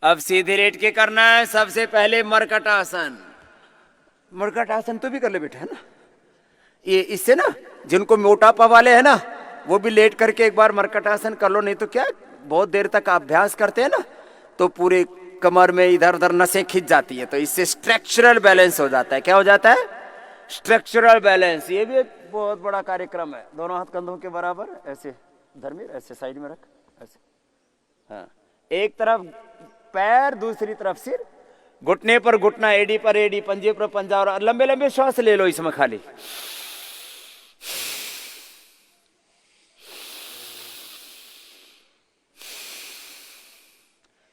अब सीधे लेट के करना है। सबसे पहले मरकट आसन। मरकट आसन तो भी कर ले बेटा, है ना। ये इससे ना जिनको मोटापा वाले है ना, वो भी लेट करके एक बार मरकट आसन कर लो। नहीं तो क्या, बहुत देर तक अभ्यास करते हैं ना तो पूरे कमर में इधर उधर नसें खिंच जाती है, तो इससे स्ट्रक्चरल बैलेंस हो जाता है। क्या हो जाता है? Structural balance. ये भी एक बहुत बड़ा कार्यक्रम है। दोनों हाथ कंधों के बराबर ऐसे, धर्मीर ऐसे साइड में रख, ऐसे। हाँ, एक तरफ पैर, दूसरी तरफ सिर, घुटने पर घुटना, एडी पर एडी, पंजे पर पंजा, और लंबे लंबे श्वास ले लो इसमें खाली।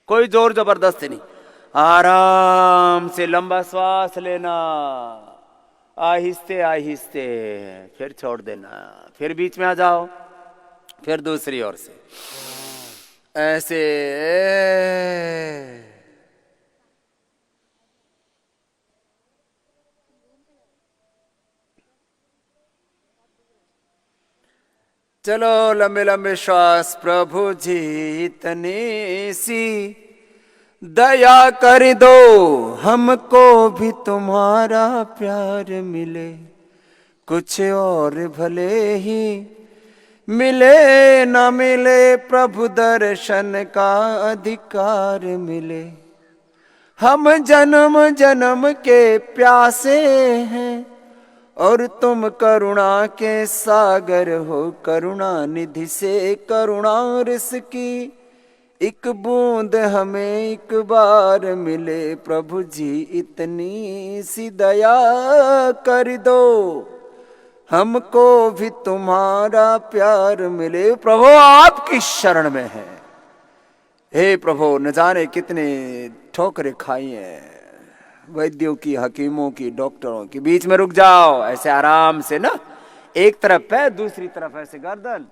कोई जोर जबरदस्ती नहीं, आराम से लंबा श्वास लेना, आहिस्ते आहिस्ते, फिर छोड़ देना, फिर बीच में आ जाओ, फिर दूसरी ओर से ऐसे। चलो लंबे लंबे श्वास। प्रभु जी इतनी सी दया कर दो, हमको भी तुम्हारा प्यार मिले, कुछ और भले ही मिले न मिले, प्रभु दर्शन का अधिकार मिले। हम जन्म जन्म के प्यासे हैं और तुम करुणा के सागर हो, करुणा निधि से करुणा रस की एक बूंद हमें एक बार मिले। प्रभु जी इतनी सी दया कर दो, हमको भी तुम्हारा प्यार मिले। प्रभु आपकी शरण में है। हे प्रभु, न जाने कितने ठोकरें खाई हैं वैद्यों की, हकीमों की, डॉक्टरों की। बीच में रुक जाओ ऐसे आराम से ना, एक तरफ पैर, दूसरी तरफ ऐसे गर्दन।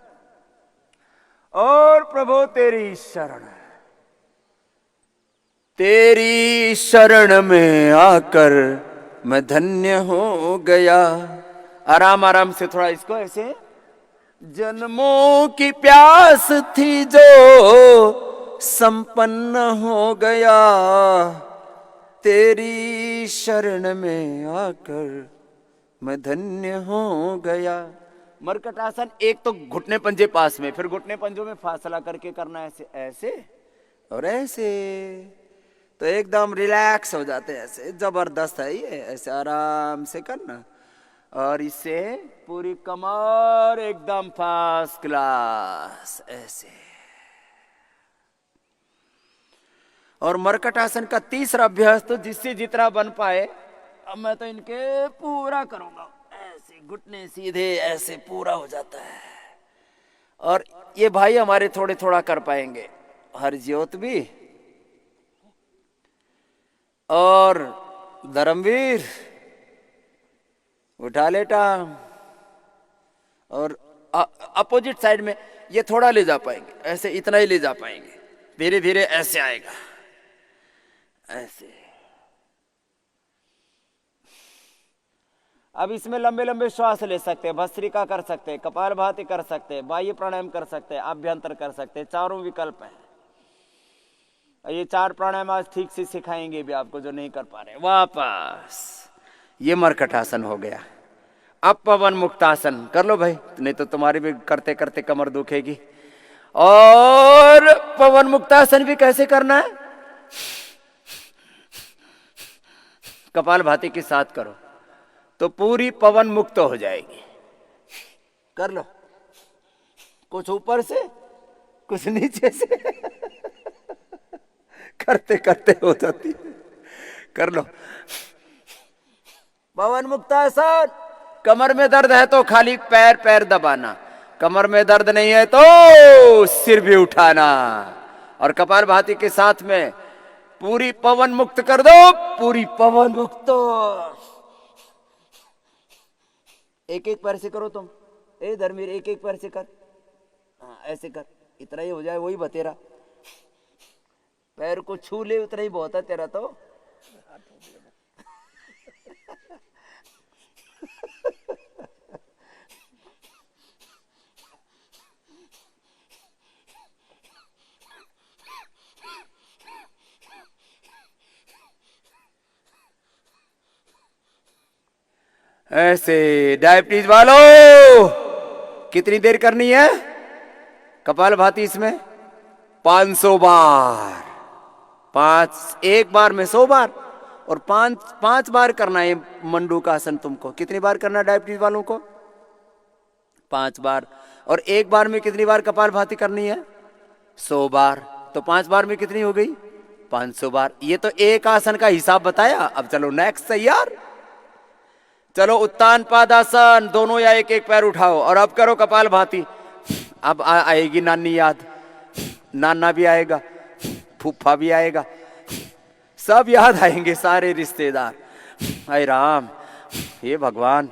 और प्रभु तेरी शरण है, तेरी शरण में आकर मैं धन्य हो गया। आराम आराम से थोड़ा इसको ऐसे। जन्मों की प्यास थी जो संपन्न हो गया, तेरी शरण में आकर मैं धन्य हो गया। मरकट आसन एक तो घुटने पंजे पास में, फिर घुटने पंजों में फासला करके करना है, ऐसे ऐसे और ऐसे, तो एकदम रिलैक्स हो जाते हैं। ऐसे जबरदस्त है ये, ऐसे आराम से करना। और इससे पूरी कमर एकदम फर्स्ट क्लास ऐसे। और मरकट आसन का तीसरा अभ्यास तो जिससे जितना बन पाए, अब मैं तो इनके पूरा करूंगा। ऐसे घुटने सीधे, ऐसे पूरा हो जाता है। और ये भाई हमारे थोड़े थोड़ा कर पाएंगे, हरज्योत भी और धर्मवीर, उठा लेटा। और अपोजिट साइड में ये थोड़ा ले जा पाएंगे, ऐसे इतना ही ले जा पाएंगे, धीरे धीरे ऐसे आएगा, ऐसे। अब इसमें लंबे लंबे श्वास ले सकते हैं, भस्त्रिका कर सकते हैं, कपालभाति कर सकते हैं, बाह्य प्राणायाम कर सकते हैं, आभ्यंतर कर सकते हैं। चारों विकल्प हैं। ये 4 प्राणायाम आज ठीक से सिखाएंगे भी आपको जो नहीं कर पा रहे। वापस ये मरकट आसन हो गया। अब पवन मुक्तासन कर लो भाई, नहीं तो तुम्हारी भी करते करते कमर दुखेगी। और पवन मुक्तासन भी कैसे करना है? कपालभाति के साथ करो तो पूरी पवन मुक्त हो जाएगी। कर लो, कुछ ऊपर से कुछ नीचे से करते करते हो जाती है। कर लो पवन मुक्तासन। कमर में दर्द है तो खाली पैर पैर दबाना, कमर में दर्द नहीं है तो सिर भी उठाना, और कपालभाति के साथ में पूरी पवन मुक्त कर दो, पूरी पवन मुक्त। एक एक पैर से करो तुम। ए धर्मीर, एक एक पैर से कर। हाँ ऐसे कर, इतना ही हो जाए, वही बतेरा। पैर को छू ले उतना ही बहुत है तेरा तो। ऐसे। डायबिटीज वालों, कितनी देर करनी है कपालभाति इसमें? 500 बार। एक बार में 100 बार, और पांच बार करना है मंडू का आसन। तुमको कितनी बार करना है डायबिटीज वालों को? 5 बार। और एक बार में कितनी बार कपालभाति करनी है? 100 बार। तो 5 बार में कितनी हो गई? 500 बार। ये तो एक आसन का हिसाब बताया। अब चलो नेक्स्ट तैयार। चलो उत्तान पादासन, दोनों या एक एक पैर उठाओ और अब करो कपालभाति। अब आएगी नानी याद, नाना भी आएगा, फूफा भी आएगा, सब याद आएंगे, सारे रिश्तेदार। हाय राम, हे भगवान।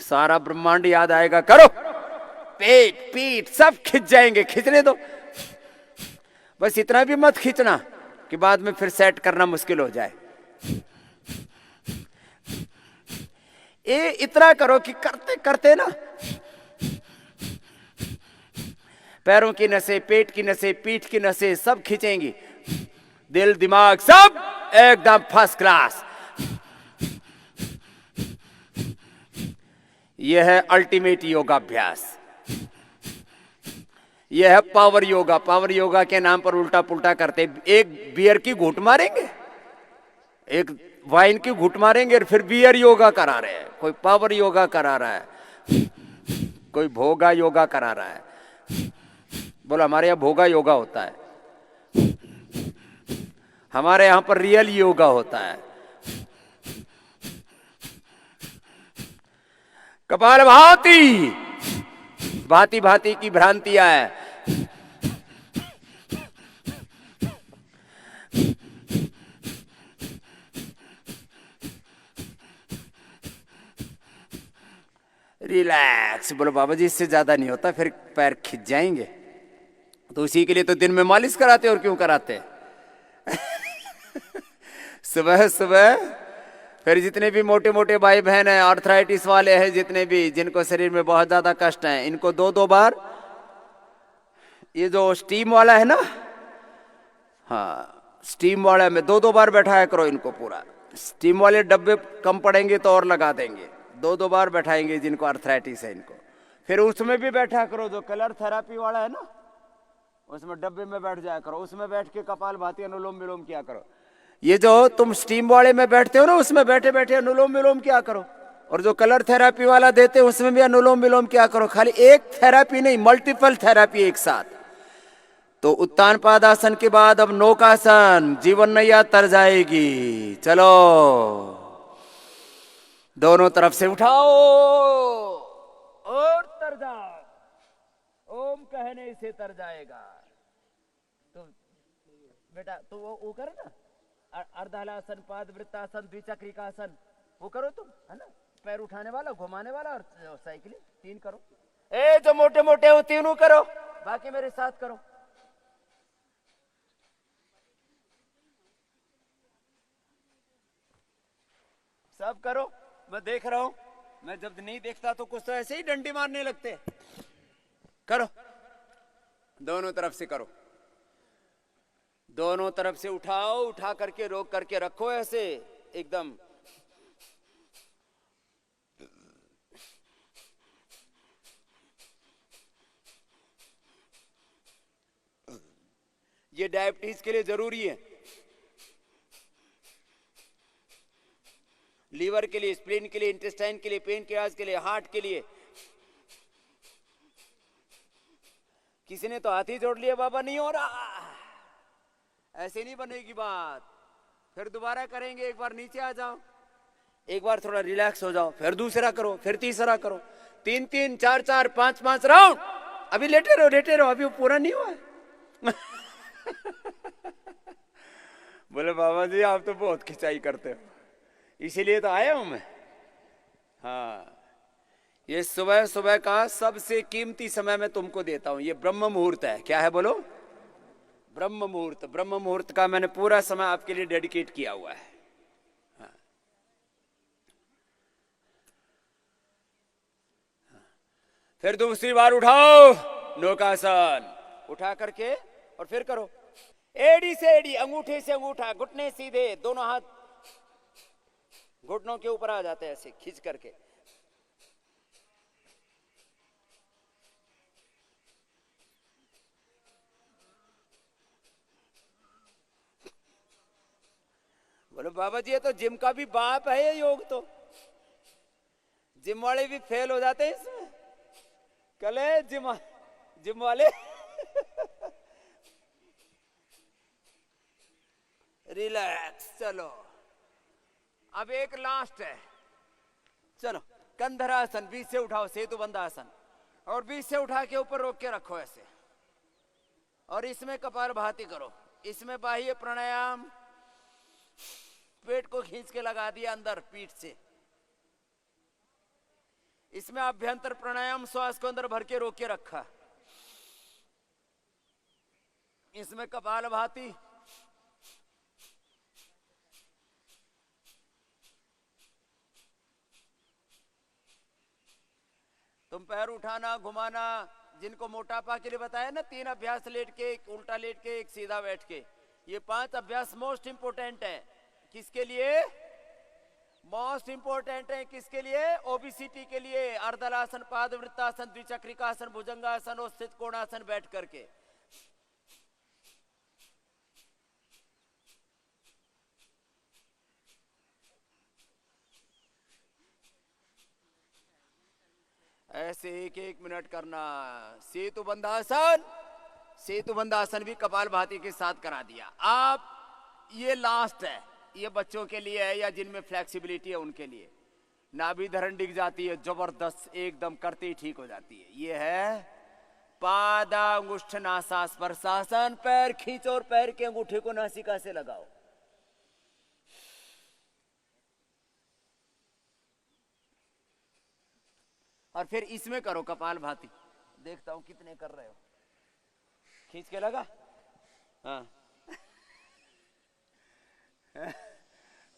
सारा ब्रह्मांड याद आएगा। करो, पेट पीठ सब खिंच जाएंगे, खींचने दो। बस इतना भी मत खींचना कि बाद में फिर सेट करना मुश्किल हो जाए। ये इतना करो कि करते करते ना पैरों की नसें, पेट की नसें, पीठ की नसें सब खींचेंगी। दिल दिमाग सब एकदम फर्स्ट क्लास। यह है अल्टीमेट योगाभ्यास। यह है पावर योगा। पावर योगा के नाम पर उल्टा पुल्टा करते। एक बियर की घूंट मारेंगे, एक वाइन की घूंट मारेंगे और फिर बियर योगा करा रहे हैं। कोई पावर योगा करा रहा है, कोई भोगा योगा करा रहा है। बोलो हमारे यहाँ भोगा योगा होता है, हमारे यहाँ पर रियल योगा होता है। कपालभाति, भांति भांति की भ्रांतियां है। रिलैक्स। बोलो बाबा जी इससे ज्यादा नहीं होता, फिर पैर खिंच जाएंगे। तो उसी के लिए तो दिन में मालिश कराते और क्यों कराते? सुबह सुबह। फिर जितने भी मोटे मोटे भाई बहन हैं, आर्थराइटिस वाले हैं, जितने भी जिनको शरीर में बहुत ज्यादा कष्ट है, इनको 2-2 बार ये जो स्टीम वाला है ना, हाँ स्टीम वाला में 2-2 बार बैठाया करो इनको। पूरा स्टीम वाले डब्बे कम पड़ेंगे तो और लगा देंगे। 2-2 बार बैठाएंगे जिनको आर्थराइटिस है इनको। फिर उसमें भी बैठा करो, जो कलर थेरापी वाला है ना, उसमें डब्बे में बैठ जाया करो। उसमें बैठ के कपालभाति अनुलोम विलोम किया करो। ये जो तुम स्टीम वाले में बैठते हो ना, उसमें बैठे बैठे अनुलोम विलोम किया करो। और जो कलर थेरापी वाला देते हैं उसमें भी अनुलोम विलोम किया करो। खाली एक थेरापी नहीं, मल्टीपल थेरापी एक साथ। तो उत्तान पादासन के बाद अब नौकासन, जीवन नैया तर जाएगी। चलो दोनों तरफ से उठाओ और तर जाओ। ओम कहने से तर जाएगा। तो बेटा तो वो करे ना, अर्धहलासन, पाद वृत्तासन, द्विचक्रिकासन, वो करो तुम, है ना? पैर उठाने वाला, घुमाने वाला और साइकिलिंग 3 करो। ए जो मोटे मोटे हो तीनों करो, बाकी मेरे साथ करो। सब करो, मैं देख रहा हूं। मैं जब नहीं देखता तो कुछ तो ऐसे ही डंडी मारने लगते। करो, दोनों तरफ से करो। दोनों तरफ से उठाओ, उठा करके रोक करके रखो ऐसे एकदम। ये डायबिटीज के लिए जरूरी है, लीवर के लिए, स्प्लीन के लिए, इंटेस्टाइन के लिए, पेनक्रियाज के लिए, हार्ट के लिए। किसी ने तो हाथ ही जोड़ लिया, बाबा नहीं हो रहा। ऐसे नहीं बनेगी बात। फिर दोबारा करेंगे। एक बार नीचे आ जाओ, एक बार थोड़ा रिलैक्स हो जाओ, फिर दूसरा करो, फिर तीसरा करो, 3-3, 4-4, 5-5 राउंड। अभी लेटे रहो, लेटे रहो, अभी वो पूरा नहीं हुआ है। बोले बाबा जी आप तो बहुत खिंचाई करते हो, इसीलिए तो आया हूं मैं। हाँ, ये सुबह सुबह का सबसे कीमती समय मैं तुमको देता हूं। ये ब्रह्म मुहूर्त है। क्या है बोलो? ब्रह्म मुहूर्त। ब्रह्म मुहूर्त का मैंने पूरा समय आपके लिए डेडिकेट किया हुआ है। हाँ। फिर दूसरी बार उठाओ, नौकासन, उठा करके और फिर करो। एड़ी से एड़ी, अंगूठे से अंगूठा, घुटने सीधे, दोनों हाथ घुटनों के ऊपर आ जाते हैं ऐसे खींच करके। बोलो बाबा जी ये तो जिम का भी बाप है, ये योग तो जिम वाले भी फेल हो जाते हैं इसमें। कल है जिम वाले रिलैक्स। चलो अब एक लास्ट है, चलो कंधरासन, बीच से उठाओ, सेतु बंधासन, और बीच से उठा के ऊपर रोक के रखो ऐसे, और इसमें कपालभाति करो। इसमें बाह्य प्राणायाम, पेट को खींच के लगा दिया अंदर पीठ से। इसमें अभ्यंतर प्राणायाम, श्वास को अंदर भर के रोक के रखा। इसमें कपालभाति, तुम पैर उठाना घुमाना, जिनको मोटापा के लिए बताया ना 3 अभ्यास, लेट के, एक उल्टा लेट के, एक सीधा बैठ के, ये 5 अभ्यास मोस्ट इंपोर्टेंट है। किसके लिए मोस्ट इंपोर्टेंट है? किसके लिए? ओबेसिटी के लिए। अर्धलासन, पादवृत्तासन, द्विचक्रिकासन, भुजंगासन और स्थित कोणासन बैठ करके। ऐसे एक एक मिनट करना। सेतु बंधासन, सेतु बंधासन भी कपालभाति के साथ करा दिया। आप ये लास्ट है, ये बच्चों के लिए है या जिनमें फ्लेक्सिबिलिटी है उनके लिए। नाभि धरण डिग जाती है जबरदस्त, एकदम करते ही ठीक हो जाती है। ये है पादांगुष्ठ नासा स्पर्शासन। पैर खींचो और पैर के अंगूठे को नासिका से लगाओ। और फिर इसमें करो कपालभाति। देखता हूं कितने कर रहे हो। खींच के लगा। हाँ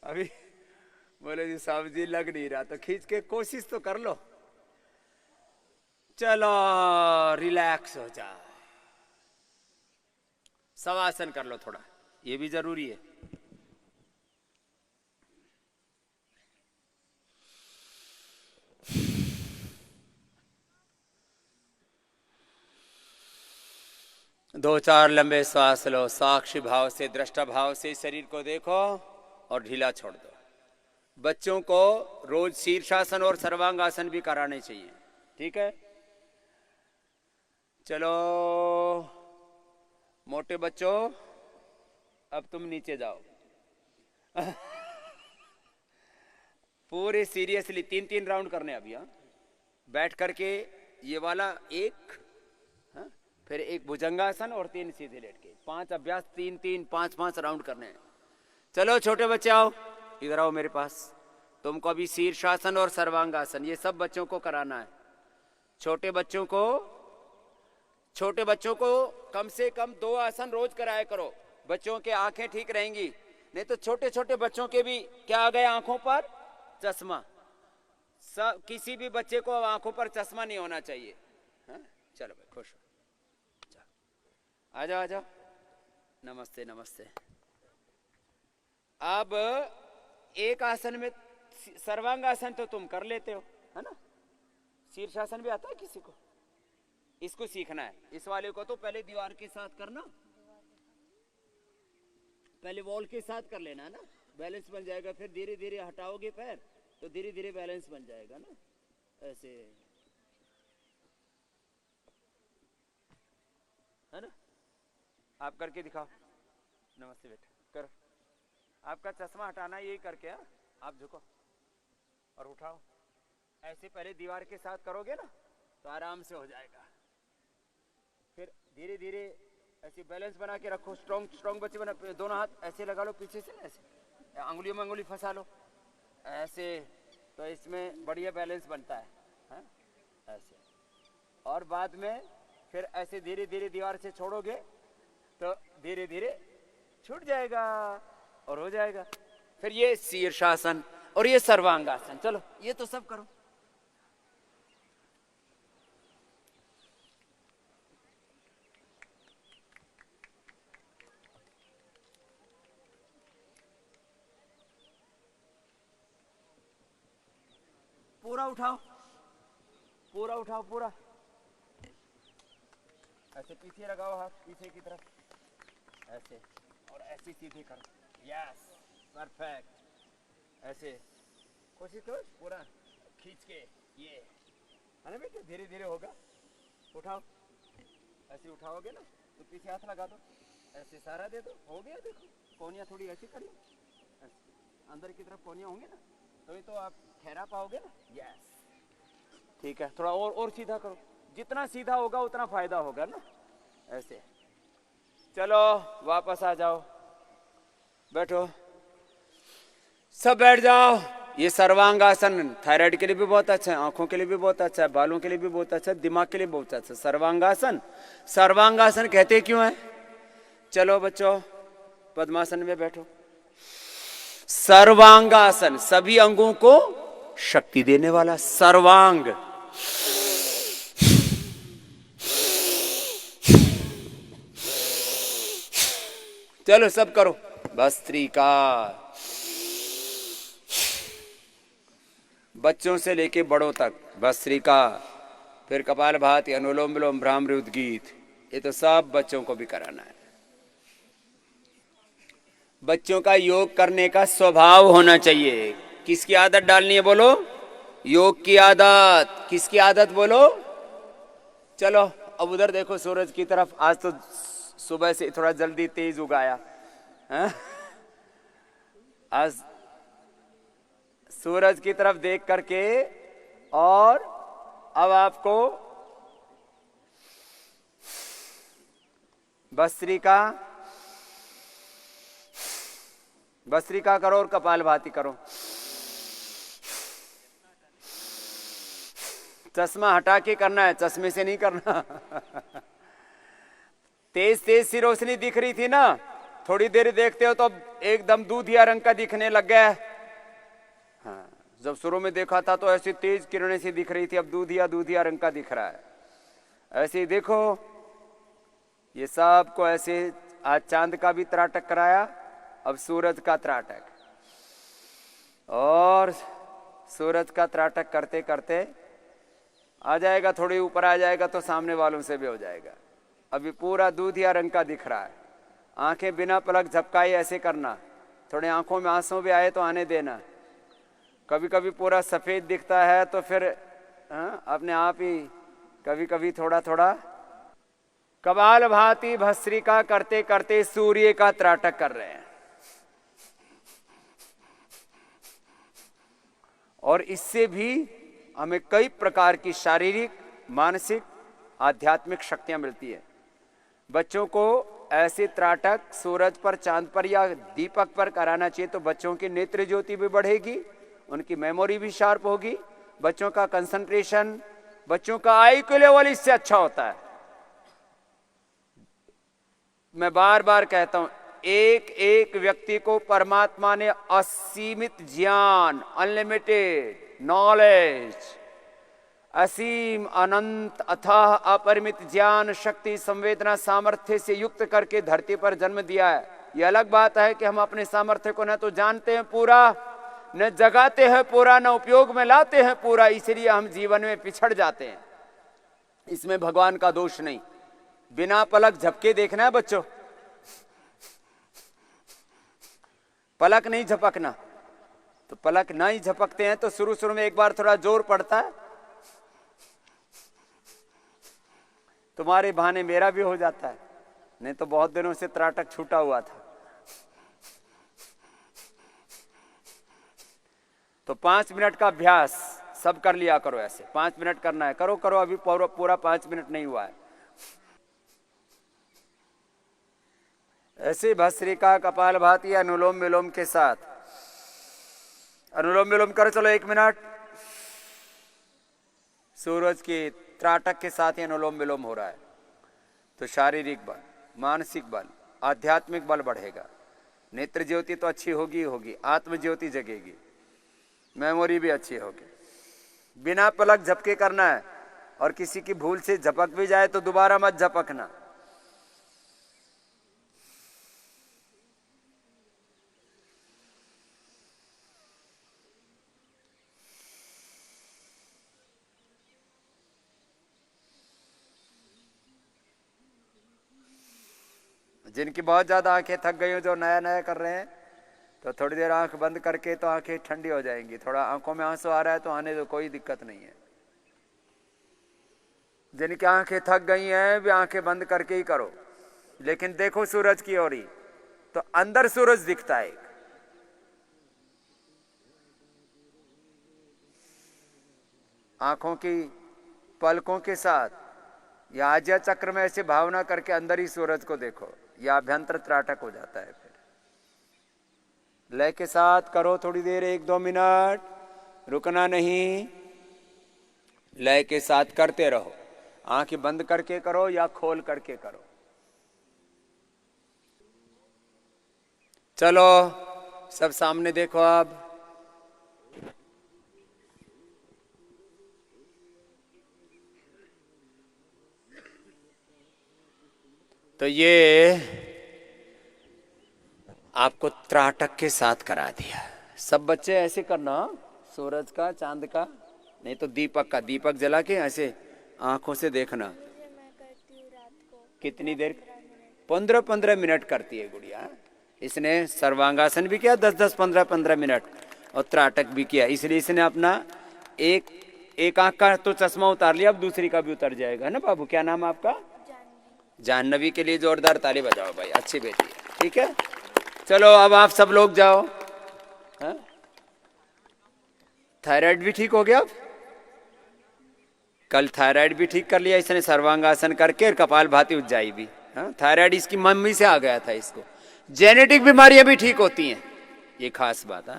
अभी बोले जी साहब जी लग नहीं रहा, तो खींच के कोशिश तो कर लो। चलो रिलैक्स हो जा। शवासन कर लो थोड़ा, ये भी जरूरी है। दो चार लंबे श्वास लो, साक्षी भाव से, दृष्टा भाव से शरीर को देखो और ढीला छोड़ दो। बच्चों को रोज शीर्षासन और सर्वांगासन भी कराने चाहिए, ठीक है? चलो मोटे बच्चों, अब तुम नीचे जाओ। पूरे सीरियसली 3-3 राउंड करने अभी। हाँ, बैठ करके ये वाला एक, हाँ? फिर एक भुजंगासन और 3 सीधे लेट के। 5 अभ्यास, 3-3, 5-5 राउंड करने हैं। चलो छोटे बच्चे आओ, इधर आओ मेरे पास। तुमको अभी शीर्षासन और सर्वांगासन ये सब बच्चों को कराना है। छोटे बच्चों को कम से कम 2 आसन रोज कराया करो। बच्चों के आंखें ठीक रहेंगी। नहीं तो छोटे छोटे बच्चों के भी क्या आ गए, आंखों पर चश्मा। किसी भी बच्चे को आंखों पर चश्मा नहीं होना चाहिए। हाँ? चलो भाई खुश हो, आ जाओ। नमस्ते नमस्ते। अब एक आसन में सर्वांगासन तो तुम कर लेते हो, है ना? शीर्षासन भी आता है किसी को? इसको सीखना है। इस वाले को तो पहले दीवार के साथ करना, पहले वॉल के साथ कर लेना है ना, बैलेंस बन जाएगा। फिर धीरे धीरे हटाओगे पैर तो धीरे धीरे बैलेंस बन जाएगा ना, ऐसे, है ना? आप करके दिखाओ। नमस्ते बेटा, करो। आपका चश्मा हटाना यही करके। हाँ, आप झुको और उठाओ। ऐसे पहले दीवार के साथ करोगे ना तो आराम से हो जाएगा। फिर धीरे धीरे ऐसे बैलेंस बना के रखो। स्ट्रॉन्ग बच्चे बना। दोनों हाथ ऐसे लगा लो पीछे से, ऐसे अंगुलियों में अंगुली फंसा लो ऐसे, तो इसमें बढ़िया बैलेंस बनता है। हाँ? ऐसे। और बाद में फिर ऐसे धीरे धीरे दीवार से छोड़ोगे तो धीरे धीरे छूट जाएगा और हो जाएगा। फिर ये शीर्षासन और ये सर्वांगासन। चलो ये तो सब करो। पूरा उठाओ, पूरा उठाओ, पूरा ऐसे पीछे लगाओ, हाथ पीछे की तरफ ऐसे, और ऐसे सीधे करो। Yes, perfect. ऐसे कोशिश करो पूरा खींच के, ये है ना बेटे, धीरे धीरे होगा। उठाओ, ऐसे उठाओगे ना तो पीछे हाथ लगा दो, ऐसे सारा दे दो, हो गया। देखो कोनियाँ थोड़ी ऐसी करी, अंदर की तरफ कोनियाँ होंगे ना, तो आप ठहरा पाओगे ना। यस, ठीक है, थोड़ा और सीधा करो, जितना सीधा होगा उतना फायदा होगा ना। ऐसे चलो वापस आ जाओ, बैठो, सब बैठ जाओ। ये सर्वांगासन थायराइड के लिए भी बहुत अच्छा है, आंखों के लिए भी बहुत अच्छा है, बालों के लिए भी बहुत अच्छा है, दिमाग के लिए बहुत अच्छा है। सर्वांगासन, सर्वांगासन कहते क्यों है? चलो बच्चों पद्मासन में बैठो। सर्वांगासन, सभी अंगों को शक्ति देने वाला सर्वांग। चलो सब करो। भस्त्रिका, बच्चों से लेके बड़ों तक भस्त्रिका, फिर कपालभाति, अनुलोम विलोम, भ्रामरी, उद्गीत, ये तो सब बच्चों को भी कराना है। बच्चों का योग करने का स्वभाव होना चाहिए। किसकी आदत डालनी है बोलो? योग की आदत। किसकी आदत बोलो? चलो अब उधर देखो सूरज की तरफ। आज तो सुबह से थोड़ा जल्दी तेज उगाया है? आज सूरज की तरफ देख करके, और अब आपको भस्त्रिका, भस्त्रिका करो और कपालभाति करो। चश्मा हटा के करना है, चश्मे से नहीं करना। तेज तेज सी रोशनी दिख रही थी ना, थोड़ी देर देखते हो तो एकदम दूधिया रंग का दिखने लग गया। हाँ, जब शुरू में देखा था तो ऐसी तेज किरणें सी दिख रही थी, अब दूधिया दूधिया रंग का दिख रहा है। ऐसे ही देखो, ये सब को ऐसे आज चांद का भी त्राटक कराया, अब सूरज का त्राटक, और सूरज का त्राटक करते करते आ जाएगा, थोड़ी ऊपर आ जाएगा तो सामने वालों से भी हो जाएगा। अभी पूरा दूधिया रंग का दिख रहा है। आंखें बिना पलक झपकाए ऐसे करना, थोड़े आंखों में आंसू भी आए तो आने देना। कभी कभी पूरा सफेद दिखता है तो फिर अपने आप ही कभी कभी थोड़ा थोड़ा। कपालभाति भस्त्रिका करते करते सूर्य का त्राटक कर रहे हैं, और इससे भी हमें कई प्रकार की शारीरिक, मानसिक, आध्यात्मिक शक्तियां मिलती है। बच्चों को ऐसे त्राटक सूरज पर, चांद पर या दीपक पर कराना चाहिए, तो बच्चों की नेत्र ज्योति भी बढ़ेगी, उनकी मेमोरी भी शार्प होगी, बच्चों का कंसंट्रेशन, बच्चों का IQ लेवल इससे अच्छा होता है। मैं बार बार कहता हूं, एक एक व्यक्ति को परमात्मा ने असीमित ज्ञान, अनलिमिटेड नॉलेज, असीम, अनंत, अथाह, अपरिमित ज्ञान, शक्ति, संवेदना, सामर्थ्य से युक्त करके धरती पर जन्म दिया है। यह अलग बात है कि हम अपने सामर्थ्य को न तो जानते हैं पूरा, न जगाते हैं पूरा, न उपयोग में लाते हैं पूरा, इसलिए हम जीवन में पिछड़ जाते हैं। इसमें भगवान का दोष नहीं। बिना पलक झपके देखना है बच्चों, पलक नहीं झपकना। तो पलक ना ही झपकते हैं तो शुरू शुरू में एक बार थोड़ा जोर पड़ता है, तुम्हारे बहाने मेरा भी हो जाता है, नहीं तो बहुत दिनों से त्राटक छूटा हुआ था। तो 5 मिनट का अभ्यास सब कर लिया करो, ऐसे 5 मिनट करना है, करो करो, अभी पूरा 5 मिनट नहीं हुआ है। ऐसे भस्त्रिका, कपालभाति, अनुलोम विलोम के साथ अनुलोम विलोम करो। चलो 1 मिनट। सूरज के त्राटक के साथ ही अनुलोम विलोम हो रहा है, तो शारीरिक बल, मानसिक बल, आध्यात्मिक बल बढ़ेगा। नेत्र ज्योति तो अच्छी होगी होगी, आत्म ज्योति जगेगी, मेमोरी भी अच्छी होगी। बिना पलक झपके करना है, और किसी की भूल से झपक भी जाए तो दोबारा मत झपकना। जिनकी बहुत ज्यादा आंखें थक गई हो, जो नया नया कर रहे हैं, तो थोड़ी देर आंख बंद करके तो आंखें ठंडी हो जाएंगी। थोड़ा आंखों में आंसू आ रहा है तो आने दो, कोई दिक्कत नहीं है। जिनकी आंखें थक गई हैं वे आंखें बंद करके ही करो, लेकिन देखो सूरज की ओर ही, तो अंदर सूरज दिखता है। आंखों की पलकों के साथ या आज्ञा चक्र में ऐसे भावना करके अंदर ही सूरज को देखो, या अभ्यंतर त्राटक हो जाता है। फिर लय के साथ करो थोड़ी देर, 1-2 मिनट, रुकना नहीं, लय के साथ करते रहो। आंखें बंद करके करो या खोल करके करो। चलो सब सामने देखो अब। तो ये आपको त्राटक के साथ करा दिया। सब बच्चे ऐसे करना, सूरज का, चांद का, नहीं तो दीपक का, दीपक जला के ऐसे आंखों से देखना। मैं करती हूँ रात को कितनी देर? 15-15 मिनट करती है गुड़िया। इसने सर्वांगासन भी किया 10-10, 15-15 मिनट, और त्राटक भी किया। इसलिए इसने अपना एक आंख का तो चश्मा उतार लिया, अब दूसरी का भी उतर जाएगा ना बाबू। क्या नाम है आपका? जाह्नवी। के लिए जोरदार ताली बजाओ भाई, अच्छी बेटी है, ठीक है। चलो अब आप सब लोग जाओ। थायराइड भी ठीक हो गया अब? कल थायराइड भी ठीक कर लिया इसने सर्वांगासन करके, और कपालभाति उज्जाई भी। थायराइड इसकी मम्मी से आ गया था इसको। जेनेटिक बीमारियां भी ठीक होती हैं, ये खास बात है।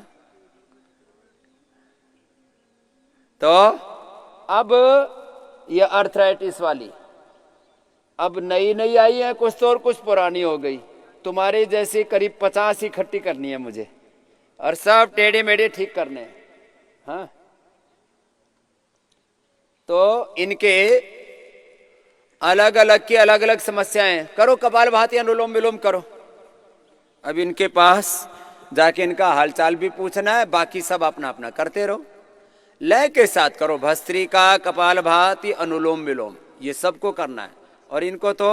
तो अब ये अर्थराइटिस वाली अब नई नई आई है कुछ, तो और कुछ पुरानी हो गई। तुम्हारे जैसे करीब 50 इकट्ठी करनी है मुझे, और सब टेढ़े मेढ़े ठीक करने हैं। हाँ, तो इनके अलग अलग की अलग अलग समस्याएं। करो कपालभाति, अनुलोम विलोम करो। अब इनके पास जाके इनका हालचाल भी पूछना है, बाकी सब अपना अपना करते रहो। लय के साथ करो, भस्त्रिका, कपालभाति, अनुलोम विलोम, ये सबको करना है। और इनको तो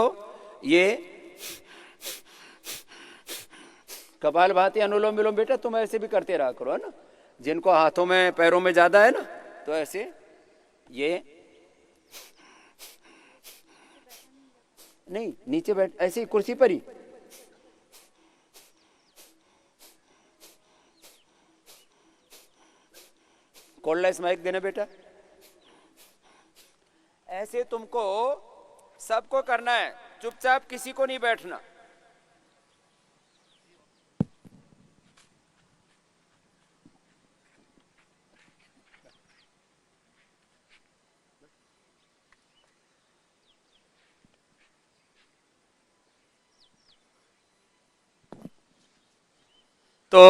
ये कपालभाति, अनुलोम विलोम बेटा तुम ऐसे भी करते रहा करो, है ना। जिनको हाथों में पैरों में ज्यादा है ना, तो ऐसे ये नहीं, नीचे बैठ, ऐसे ही कुर्सी पर ही। कॉर्डलेस माइक देना बेटा। ऐसे तुमको सबको करना है, चुपचाप किसी को नहीं बैठना। तो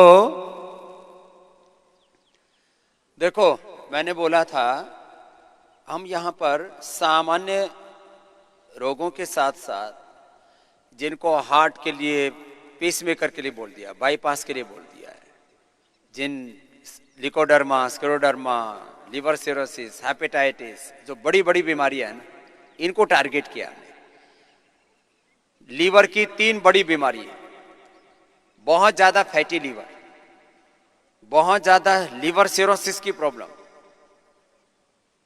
देखो, मैंने बोला था हम यहां पर सामान्य रोगों के साथ साथ जिनको हार्ट के लिए, पेसमेकर के लिए बोल दिया, बाईपास के लिए बोल दिया है, जिन leucoderma, scleroderma, liver cirrhosis, hepatitis, जो बड़ी बड़ी बीमारियां हैं ना, इनको टारगेट किया। लीवर की 3 बड़ी बीमारी है, बहुत ज्यादा फैटी लीवर, बहुत ज्यादा लिवर सिरोसिस की प्रॉब्लम,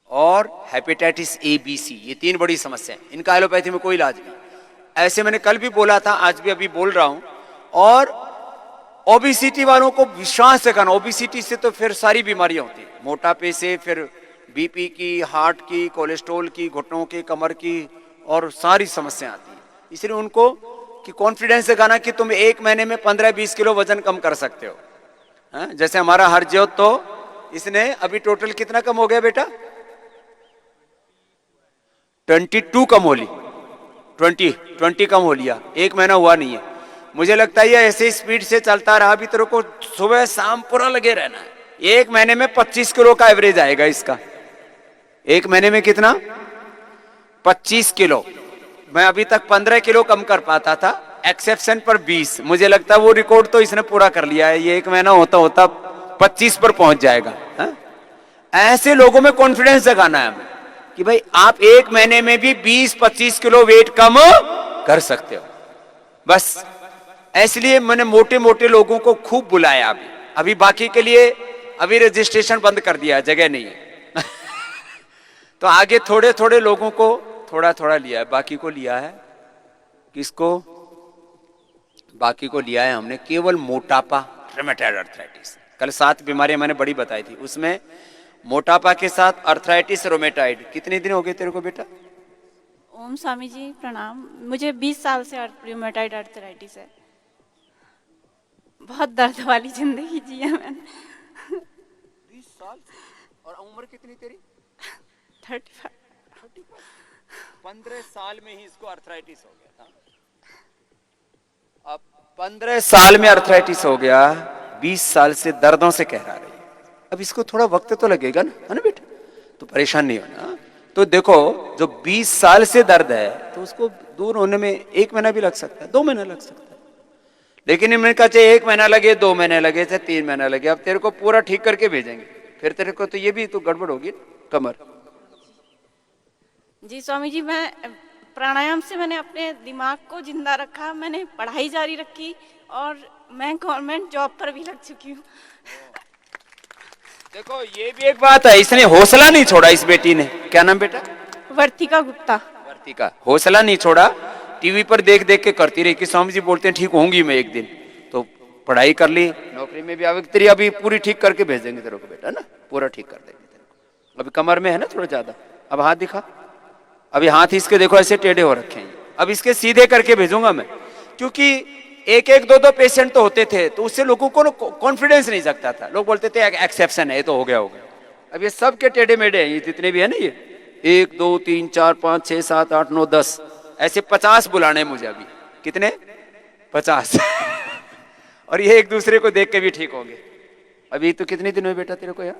और हेपेटाइटिस ए बी सी, ये 3 बड़ी समस्या है। इनका एलोपैथी में कोई इलाज नहीं। ऐसे मैंने कल भी बोला था, आज भी अभी बोल रहा हूं। और ओबिसिटी वालों को विश्वास से करना, ओबिसिटी से तो फिर सारी बीमारियां होती हैं, मोटापे से फिर बीपी की, हार्ट की, कोलेस्ट्रॉल की, घुटनों की, कमर की, और सारी समस्याएं आती हैं। इसलिए उनको कि कॉन्फिडेंस से कहना कि तुम 1 महीने में 15-20 किलो वजन कम कर सकते हो। जैसे हमारा हरज्योत, तो इसने अभी टोटल कितना कम हो गया बेटा? 22 कम हो ली, 20 कम हो लिया, 1 महीना हुआ नहीं है। मुझे लगता है ये ऐसे स्पीड से चलता रहा, अभी तेरे को सुबह शाम पूरा लगे रहना है। 1 महीने में 25 किलो का एवरेज आएगा इसका। 1 महीने में कितना? 25 किलो। मैं अभी तक 15 किलो कम कर पाता था, एक्सेप्शन पर 20। मुझे लगता है वो रिकॉर्ड तो इसने पूरा कर लिया है। ये 1 महीना होता होता 25 पर पहुंच जाएगा। ऐसे लोगों में कॉन्फिडेंस जगाना है हमें कि भाई आप 1 महीने में भी 20-25 किलो वेट कम कर सकते हो। बस इसलिए मैंने मोटे मोटे लोगों को खूब बुलाया। अभी बाकी के लिए अभी रजिस्ट्रेशन बंद कर दिया, जगह नहीं है। तो आगे थोड़े थोड़े लोगों को थोड़ा थोड़ा लिया है, बाकी को लिया है किसको? बाकी को लिया है हमने केवल मोटापा, रूमेटॉइड अर्थराइटिस। कल 7 बीमारियां मैंने बड़ी बताई थी, उसमें मोटापा के साथ अर्थराइटिस, रोमेटॉइड। कितने दिन हो गए तेरे को बेटा? ओम स्वामी जी प्रणाम। मुझे 20 साल से रूमेटॉइड अर्थराइटिस है। बहुत दर्द वाली जिंदगी जी है मैंने। 20 साल और उम्र कितनी तेरी? 35। 15 साल में ही इसको अर्थराइटिस हो गया था। अब 15 साल में अर्थराइटिस हो गया, 20 साल से दर्दों से कह रहा है। अब इसको थोड़ा वक्त तो लगेगा ना, है ना बेटा? तो परेशान नहीं होना। तो देखो, जो 20 साल से दर्द है तो उसको दूर होने में 1 महीना भी लग सकता है, 2 महीना लग सकता है। लेकिन इनमें कहा चाहे 1 महीना लगे, 2 महीने लगे, चाहे 3 महीना लगे, अब तेरे को पूरा ठीक करके भेजेंगे। फिर तेरे को तो ये भी तो गड़बड़ होगी कमर। जी स्वामी जी, मैं प्राणायाम से मैंने अपने दिमाग को जिंदा रखा, मैंने पढ़ाई जारी रखी और मैं गवर्नमेंट जॉब पर भी लग चुकी हूँ। देखो ये भी एक बात है, इसने हौसला नहीं छोड़ा। इस बेटी ने, क्या नाम बेटा? वर्तिका गुप्ता। वर्तिका, हौसला नहीं छोड़ा। टीवी पर देख देख के करती रही कि स्वामी जी बोलते हैं ठीक होंगी मैं एक दिन। तो पढ़ाई कर ली, नौकरी में भी आवे तेरी, अभी पूरी ठीक करके भेजेंगे तेरे को बेटा ना, पूरा ठीक कर देंगे तेरे को। अभी कमर में है ना थोड़ा ज्यादा। अब हाथ दिखा, अभी हाथ इसके देखो ऐसे टेढ़े हो रखे हैं। अब इसके सीधे करके भेजूंगा मैं, क्योंकि एक एक दो दो पेशेंट तो होते थे, तो उससे लोगों को कॉन्फिडेंस नहीं जगता था। लोग बोलते थे एक्सेप्शन है, ये तो हो गया हो गया। अब ये सब के टेढ़े मेढ़े हैं, ये जितने भी है ना, ये 1 2 3 4 5 6 7 8 9 10 ऐसे 50 बुलाने मुझे। अभी कितने? 50। और ये एक दूसरे को देख के भी ठीक होंगे। अभी तो कितने दिन हुए बेटा तेरे को यार?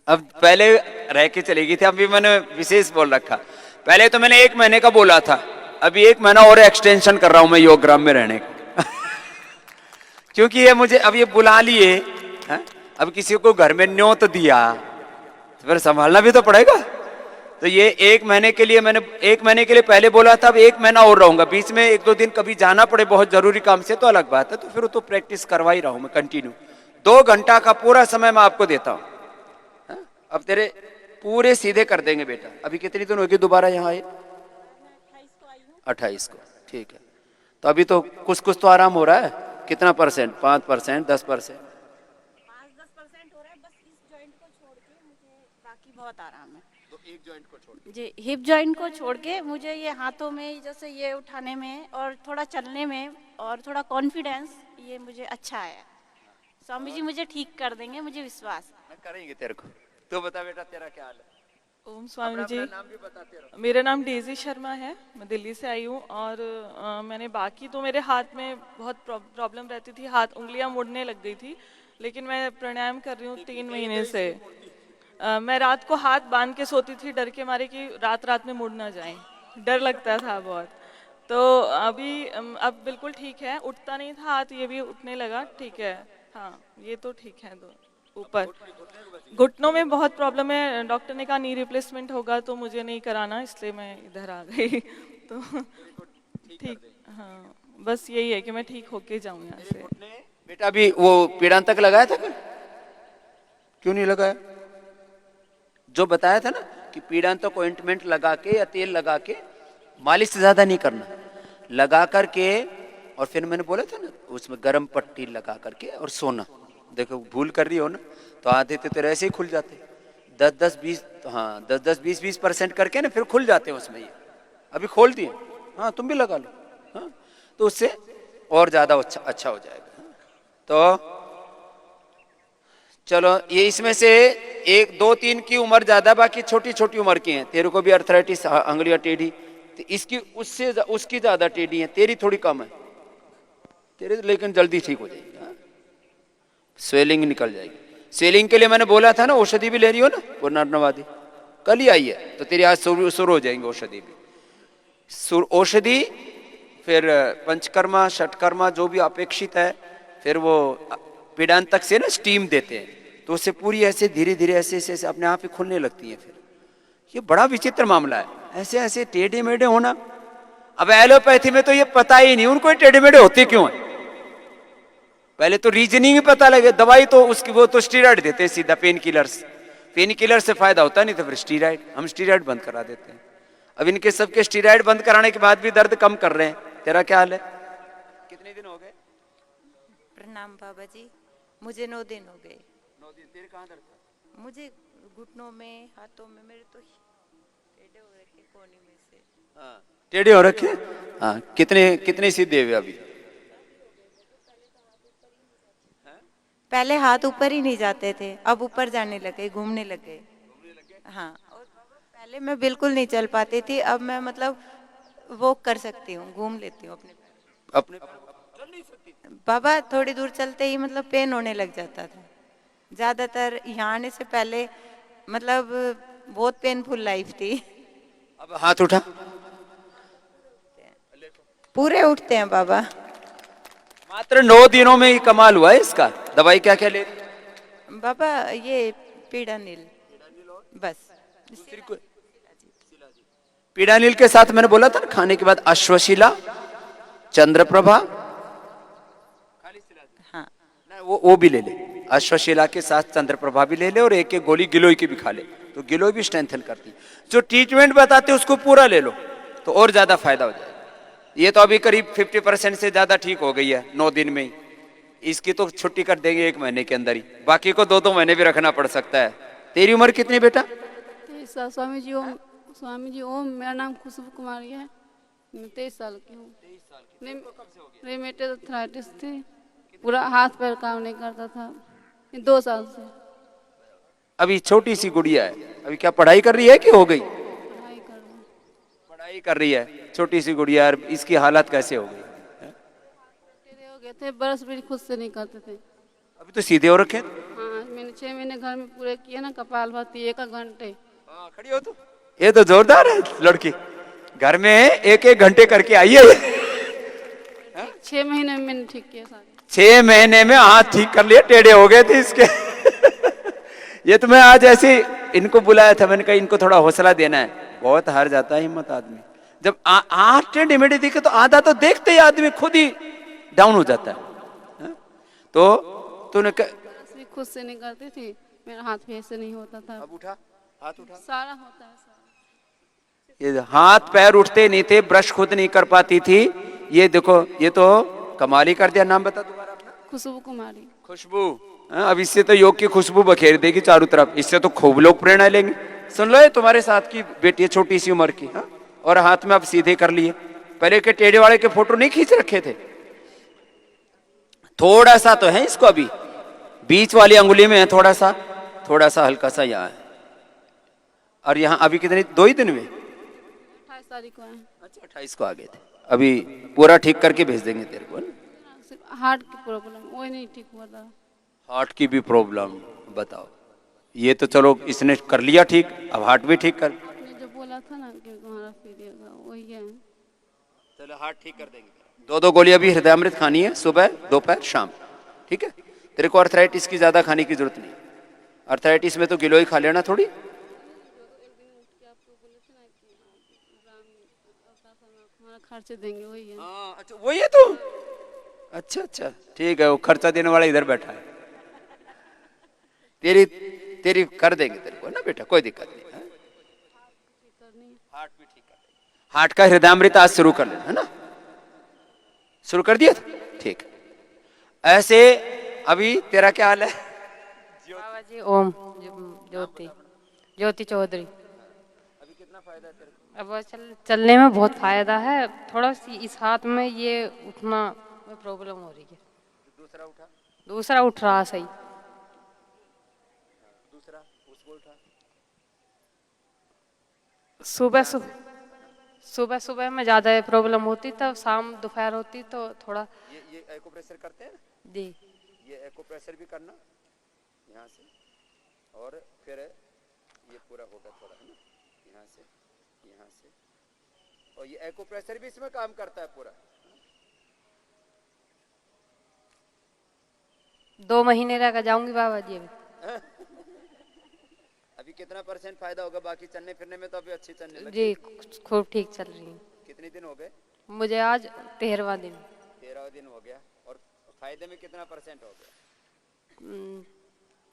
अब पहले रह के चली गई थी, अभी मैंने विशेष बोल रखा। पहले तो मैंने 1 महीने का बोला था, अभी 1 महीना और एक्सटेंशन कर रहा हूं मैं योगग्राम में रहने का। क्योंकि ये मुझे अब ये बुला लिए, अब किसी को घर में न्योत दिया तो फिर संभालना भी तो पड़ेगा। तो ये 1 महीने के लिए मैंने 1 महीने के लिए पहले बोला था, अब 1 महीना और रहूंगा। बीच में 1-2 दिन कभी जाना पड़े बहुत जरूरी काम से तो अलग बात है, तो फिर तो प्रैक्टिस करवा ही रहा हूं मैं कंटिन्यू। 2 घंटा का पूरा समय मैं आपको देता हूं। अब तेरे पूरे सीधे कर देंगे बेटा। अभी कितनी दिन होगी दोबारा यहाँ आए? 28 को, ठीक है। तो अभी तो कुछ तो आराम हो रहा है। कितना परसेंट? 5%, 10%? 5-10% हो रहा है बस। इस जॉइंट को छोड़ के मुझे बाकी बहुत आराम है। तो एक जॉइंट को छोड़ जी, हिप जॉइंट को छोड़ के मुझे ये हाथों में जैसे ये उठाने में और थोड़ा चलने में और थोड़ा कॉन्फिडेंस, ये मुझे अच्छा आया। स्वामी जी मुझे ठीक कर देंगे, मुझे विश्वास है। करेंगे तेरे को। तो बता बेटा तेरा क्या हाल है? ओम स्वामी जी, नाम भी बताते रहो। मेरा नाम डेजी शर्मा है, मैं दिल्ली से आई हूँ। और मैंने बाकी तो मेरे हाथ में बहुत प्रॉब्लम रहती थी, हाथ उंगलियां मुड़ने लग गई थी। लेकिन मैं प्राणायाम कर रही हूँ 3 महीने से। मैं रात को हाथ बांध के सोती थी, डर के मारे कि रात में मुड़ ना जाए, डर लगता था बहुत। तो अभी अब बिल्कुल ठीक है, उठता नहीं था हाथ, ये भी उठने लगा, ठीक है। हाँ, ये तो ठीक है। दो ऊपर घुटनों में बहुत प्रॉब्लम है, डॉक्टर ने कहा नी रिप्लेसमेंट होगा, तो मुझे नहीं कराना, इसलिए मैं इधर आ गई। तो ठीक, हाँ, बस यही है कि मैं ठीक होके जाऊं यहाँ से। बेटा अभी वो पीड़ांत तक लगाया था क्या? क्यों नहीं लगाया? जो बताया था ना कि पीड़ांत को ऑइंटमेंट लगा के या तेल लगा के, मालिश से ज्यादा नहीं करना, लगा करके, और फिर मैंने बोला था ना उसमें गर्म पट्टी लगा करके और सोना। देखो भूल कर रही हो ना, तो आधे तो तेरे ऐसे ही खुल जाते, 10-20% करके ना फिर खुल जाते हैं उसमें। ये अभी खोल दिए, हाँ तुम भी लगा लो, हाँ, तो उससे और ज्यादा अच्छा हो जाएगा। तो चलो, ये इसमें से 1 2 3 की उम्र ज्यादा, बाकी छोटी छोटी उम्र की हैं। तेरे को भी अर्थराइटिस, अंगुलियां टेढ़ी, तो इसकी उसकी ज्यादा टेढ़ी है, तेरी थोड़ी कम है, तेरे लेकिन जल्दी ठीक हो जाएगी। स्वेलिंग निकल जाएगी। स्वेलिंग के लिए मैंने बोला था ना, औषधि भी ले रही हो ना, पुनर्नवादी कल ही आई है, तो तेरी आज शुरू हो जाएंगे औषधि भी। औषधि, फिर पंचकर्मा षटकर्मा जो भी अपेक्षित है, फिर वो पीड़ांतक से ना स्टीम देते हैं, तो उससे पूरी ऐसे धीरे धीरे ऐसे अपने आप ही खुलने लगती है। फिर ये बड़ा विचित्र मामला ऐसे ऐसे टेढ़े मेढ़े होना। अब एलोपैथी में तो ये पता ही नहीं उनको टेढ़े मेढ़े होते क्यों है। पहले तो रीजनिंग ही पता लगे। दवाई तो उसकी वो तो स्टीरॉइड देते हैं सीधा, पेन किलर्स। पेन किलर से फायदा होता नहीं तो फिर स्टीरॉइड, हम स्टीरॉइड बंद करा देते हैं। अब इनके सबके स्टीरॉइड बंद कराने के बाद भी दर्द कम कर रहे हैं। तेरा क्या हाल है? कितने दिन हो गए? प्रणाम बाबा जी, मुझे 9 दिन हो गए। 9 दिन। तेरे कहाँ दर्द था? मुझे घुटनों में, हाथों में, मेरे तो टेढ़े हो रखे कोने में से। हाँ, टेढ़े हो रखे। हाँ, कितने कितने सीधे हुए अभी? पहले हाथ ऊपर ही नहीं जाते थे, अब ऊपर जाने लगे, घूमने लगे। हाँ, और पहले मैं बिल्कुल नहीं चल पाती थी, अब मैं मतलब वॉक कर सकती हूँ, घूम लेती हूँ अपने पैर। अपने चल नहीं सकती? बाबा थोड़ी दूर चलते ही मतलब पेन होने लग जाता था। ज्यादातर यहाँ आने से पहले मतलब बहुत पेनफुल लाइफ थी। अब हाथ उठा। पूरे उठते हैं बाबा। मात्र 9 दिनों में ही कमाल हुआ है इसका। दवाई क्या क्या ले? बाबा ये पीड़ानिल बस। पीड़ानिल के साथ मैंने बोला था ना खाने के बाद अश्वशिला, चंद्रप्रभा। हाँ, वो भी ले ले। अश्वशिला के साथ चंद्रप्रभा भी ले ले और एक एक गोली गिलोय की भी खा ले, तो गिलोय भी स्ट्रेंथन करती है। जो ट्रीटमेंट बताते हैं उसको पूरा ले लो तो और ज्यादा फायदा हो जाएगा। ये तो अभी करीब 50% से ज्यादा ठीक हो गई है 9 दिन में ही। इसकी तो छुट्टी कर देंगे 1 महीने के अंदर ही, बाकी को 2-2 महीने भी रखना पड़ सकता है। तेरी उम्र कितनी बेटा? 23 साल। स्वामी जी ओम। स्वामी जी ओम। मेरा नाम खुशबू कुमारी है। मैं 23 साल की हूँ। रेमेटेड आर्थराइटिस थी, पूरा हाथ पैर काम नहीं करता था। 2 साल से अभी छोटी सी गुड़िया है, अभी क्या पढ़ाई कर रही है कि हो गई? पढ़ाई कर रही हूँ। पढ़ाई कर रही है छोटी सी गुड़िया। इसकी हालत कैसे हो गई? टेढ़े हो गए थे, ब्रश भी खुद से नहीं करते थे। अभी तो सीधे हो रखे। हाँ, मैंने 6 महीने घर में पूरे किए ना, कपाल भाती 1 घंटे। हाँ, खड़ी हो तो। ये तो जोरदार है लड़की, घर में 1-1 घंटे करके आई है। 6 महीने में मैंने ठीक किया सारे। 6 महीने में हाथ ठीक कर लिए, टेढ़े हो गए थे इसके। ये तो मैं आज ऐसे इनको बुलाया था, मैंने कहा इनको थोड़ा हौसला देना है। बहुत हार जाता है हिम्मत आदमी जब हाथ टेढ़े मेढ़े दिखे, तो आधा तो देखते ही आदमी खुद ही डाउन हो जाता है। हाँ? तो तूने ब्रश भी खुद से नहीं करती थी, मेरा हाथ भी ऐसे नहीं होता था। अब उठा, हाथ उठा। सारा होता है सारा। ये हाथ पैर उठते नहीं थे, ब्रश खुद नहीं कर पाती थी। ये देखो, ये तो कमाल ही कर दिया। नाम बता दोबारा अपना। खुशबू कुमारी। खुशबू। हाँ, अब इससे तो योग की खुशबू बखेर देगी चारों तरफ। इससे तो खूब लोग प्रेरणा लेंगे। सुन लो, ये तुम्हारे साथ की बेटी है, छोटी सी उम्र की। हाँ, और हाथ में अब सीधे कर लिए। पहले के टेढ़े वाले के फोटो नहीं खींच रखे थे? थोड़ा सा तो है इसको, अभी बीच वाली अंगुली में है थोड़ा सा हल्का सा यहाँ है। और यहाँ अभी कितने 2 ही दिन में? 28 तारीख को है। अच्छा, 28 को आ गए थे। अभी पूरा ठीक करके भेज देंगे तेरे को। सिर्फ हार्ट की प्रॉब्लम वही नहीं ठीक हुआ था। हार्ट की भी प्रॉब्लम? बताओ। ये तो चलो इसने कर लिया ठीक, अब हार्ट भी ठीक कर। आपने जो बोला था ना कि तुम्हारा पीरियड वही है। चलो हार्ट ठीक कर देंगे। 2-2 गोली अभी हृदयामृत खानी है, सुबह दोपहर शाम। ठीक है? तेरे को अर्थराइटिस की ज्यादा खाने की जरूरत नहीं। अर्थराइटिस में तो गिलोय खा लेना थोड़ी। खर्च देंगे वही है। हाँ, अच्छा वही है तो। अच्छा ठीक है, वो खर्चा देने वाला इधर बैठा है। तेरी कर देंगे तेरे को ना बेटा, कोई दिक्कत नहीं है। हार्ट भी ठीक कर देंगे। हार्ट का हृदयामृत आज शुरू कर लेना है ना। शुरू कर दिया था? ठीक। ऐसे अभी तेरा क्या हाल है? बाबा जी ओम। ज्योति चौधरी। अभी कितना फायदा है तेरे को? अब चलने में बहुत फायदा है। थोड़ा सी इस हाथ में ये उठना में प्रॉब्लम हो रही है। दूसरा उठा। दूसरा उठ रहा सही। दूसरा उसको उठा। सुबह में ज्यादा प्रॉब्लम होती, तब शाम दोपहर होती तो थोड़ा। ये एक्यूप्रेशर करते हैं? जी। ये एक्यूप्रेशर भी करना यहाँ से, और फिर ये पूरा होगा थोड़ा, है ना, यहाँ से, और ये एक्यूप्रेशर भी इसमें काम करता है पूरा। 2 महीने रह कर जाऊंगी बाबा जी। अभी कितना % फायदा होगा? बाकी चलने फिरने में तो अभी अच्छी चलने लगी। जी खूब ठीक चल रही है। कितने दिन हो गए? मुझे आज 13वां दिन। 13वां दिन हो गया। और फायदे में कितना % हो गया?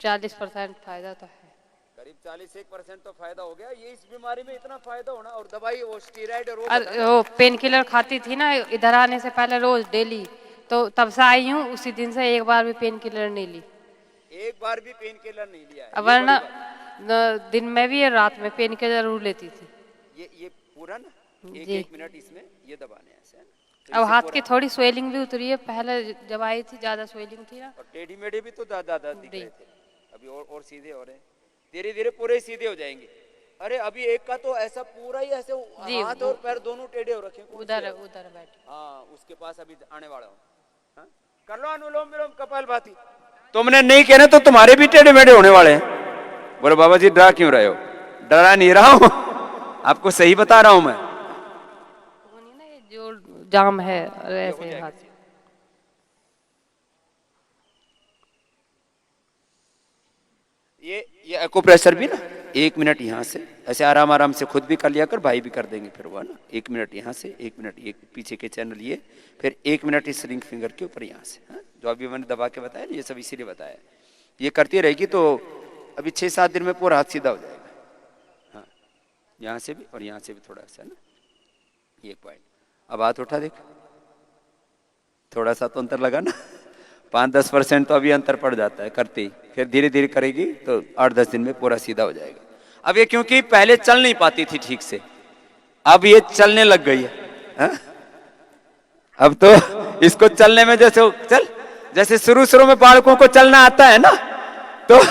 40% फायदा तो है। करीब 41% तो फायदा हो गया। ये इस बीमारी में इतना फायदा होना। और दवाई वो स्टीराइड और वो पेन किलर खाती थी ना इधर आने से पहले रोज डेली, तो तब से आई हूँ, उसी दिन से एक बार भी पेन किलर नहीं ली। एक बार भी पेन किलर नहीं लिया है? वरना दिन में भी रात में पेन किलर जरूर लेती थी। ये पूरा ना जी। एक मिनट इसमें ये दबाने ऐसे है ना? तो अब इससे हाथ पूरा- की थोड़ी स्वेलिंग भी उतरी है, पहले जब आई थी ज्यादा स्वेलिंग थी ना। और टेढ़ी मेढ़ी भी तो दादा दिख जी। रहे थे, अभी और सीधे हो रहे हैं। धीरे धीरे पूरे सीधे हो जाएंगे। अरे अभी एक का तो ऐसा पूरा ही ऐसे जी, हाथ और पैर दोनों टेढ़े हो रखे हैं। कौन सी है? उधर बैठे। हाँ, उसके पास अभी आने वाला हूँ। हाँ? कर लो अनुलोम विलोम कपालभाति। तुमने नहीं कहना तो तुम्हारे भी टेढ़े मेढ़े होने वाले हैं। बोलो बाबा जी डरा क्यों रहे हो? डरा नहीं रहा हूँ, आपको सही बता रहा हूँ मैं। वो नहीं ना, ये जो जाम है ऐसे हाथ। ये एक्यूप्रेशर भी ना 1 मिनट यहाँ से ऐसे आराम आराम से खुद भी कर लिया कर, भाई भी कर देंगे फिर वो ना। 1 मिनट यहाँ से, 1 मिनट ये पीछे के चैनल ये, फिर 1 मिनट इस रिंग फिंगर के ऊपर यहाँ से। हाँ? जो अभी मैंने दबा के बताया ना, ये सब इसीलिए बताया। ये करती रहेगी तो अभी 6-7 दिन में पूरा हाथ सीधा हो जाएगा। हाँ, यहाँ से भी और यहाँ से भी थोड़ा सा ना, ये पॉइंट। अब हाथ उठा देख, थोड़ा सा तो अंतर लगा ना। 5-10% तो अभी अंतर पड़ जाता है करते ही, फिर धीरे धीरे करेगी तो 8-10 दिन में पूरा सीधा हो जाएगा। अब ये क्योंकि पहले चल नहीं पाती थी ठीक से, अब ये चलने लग गई है। हा? अब तो इसको चलने में जैसे शुरू में बालकों को चलना आता है ना, तो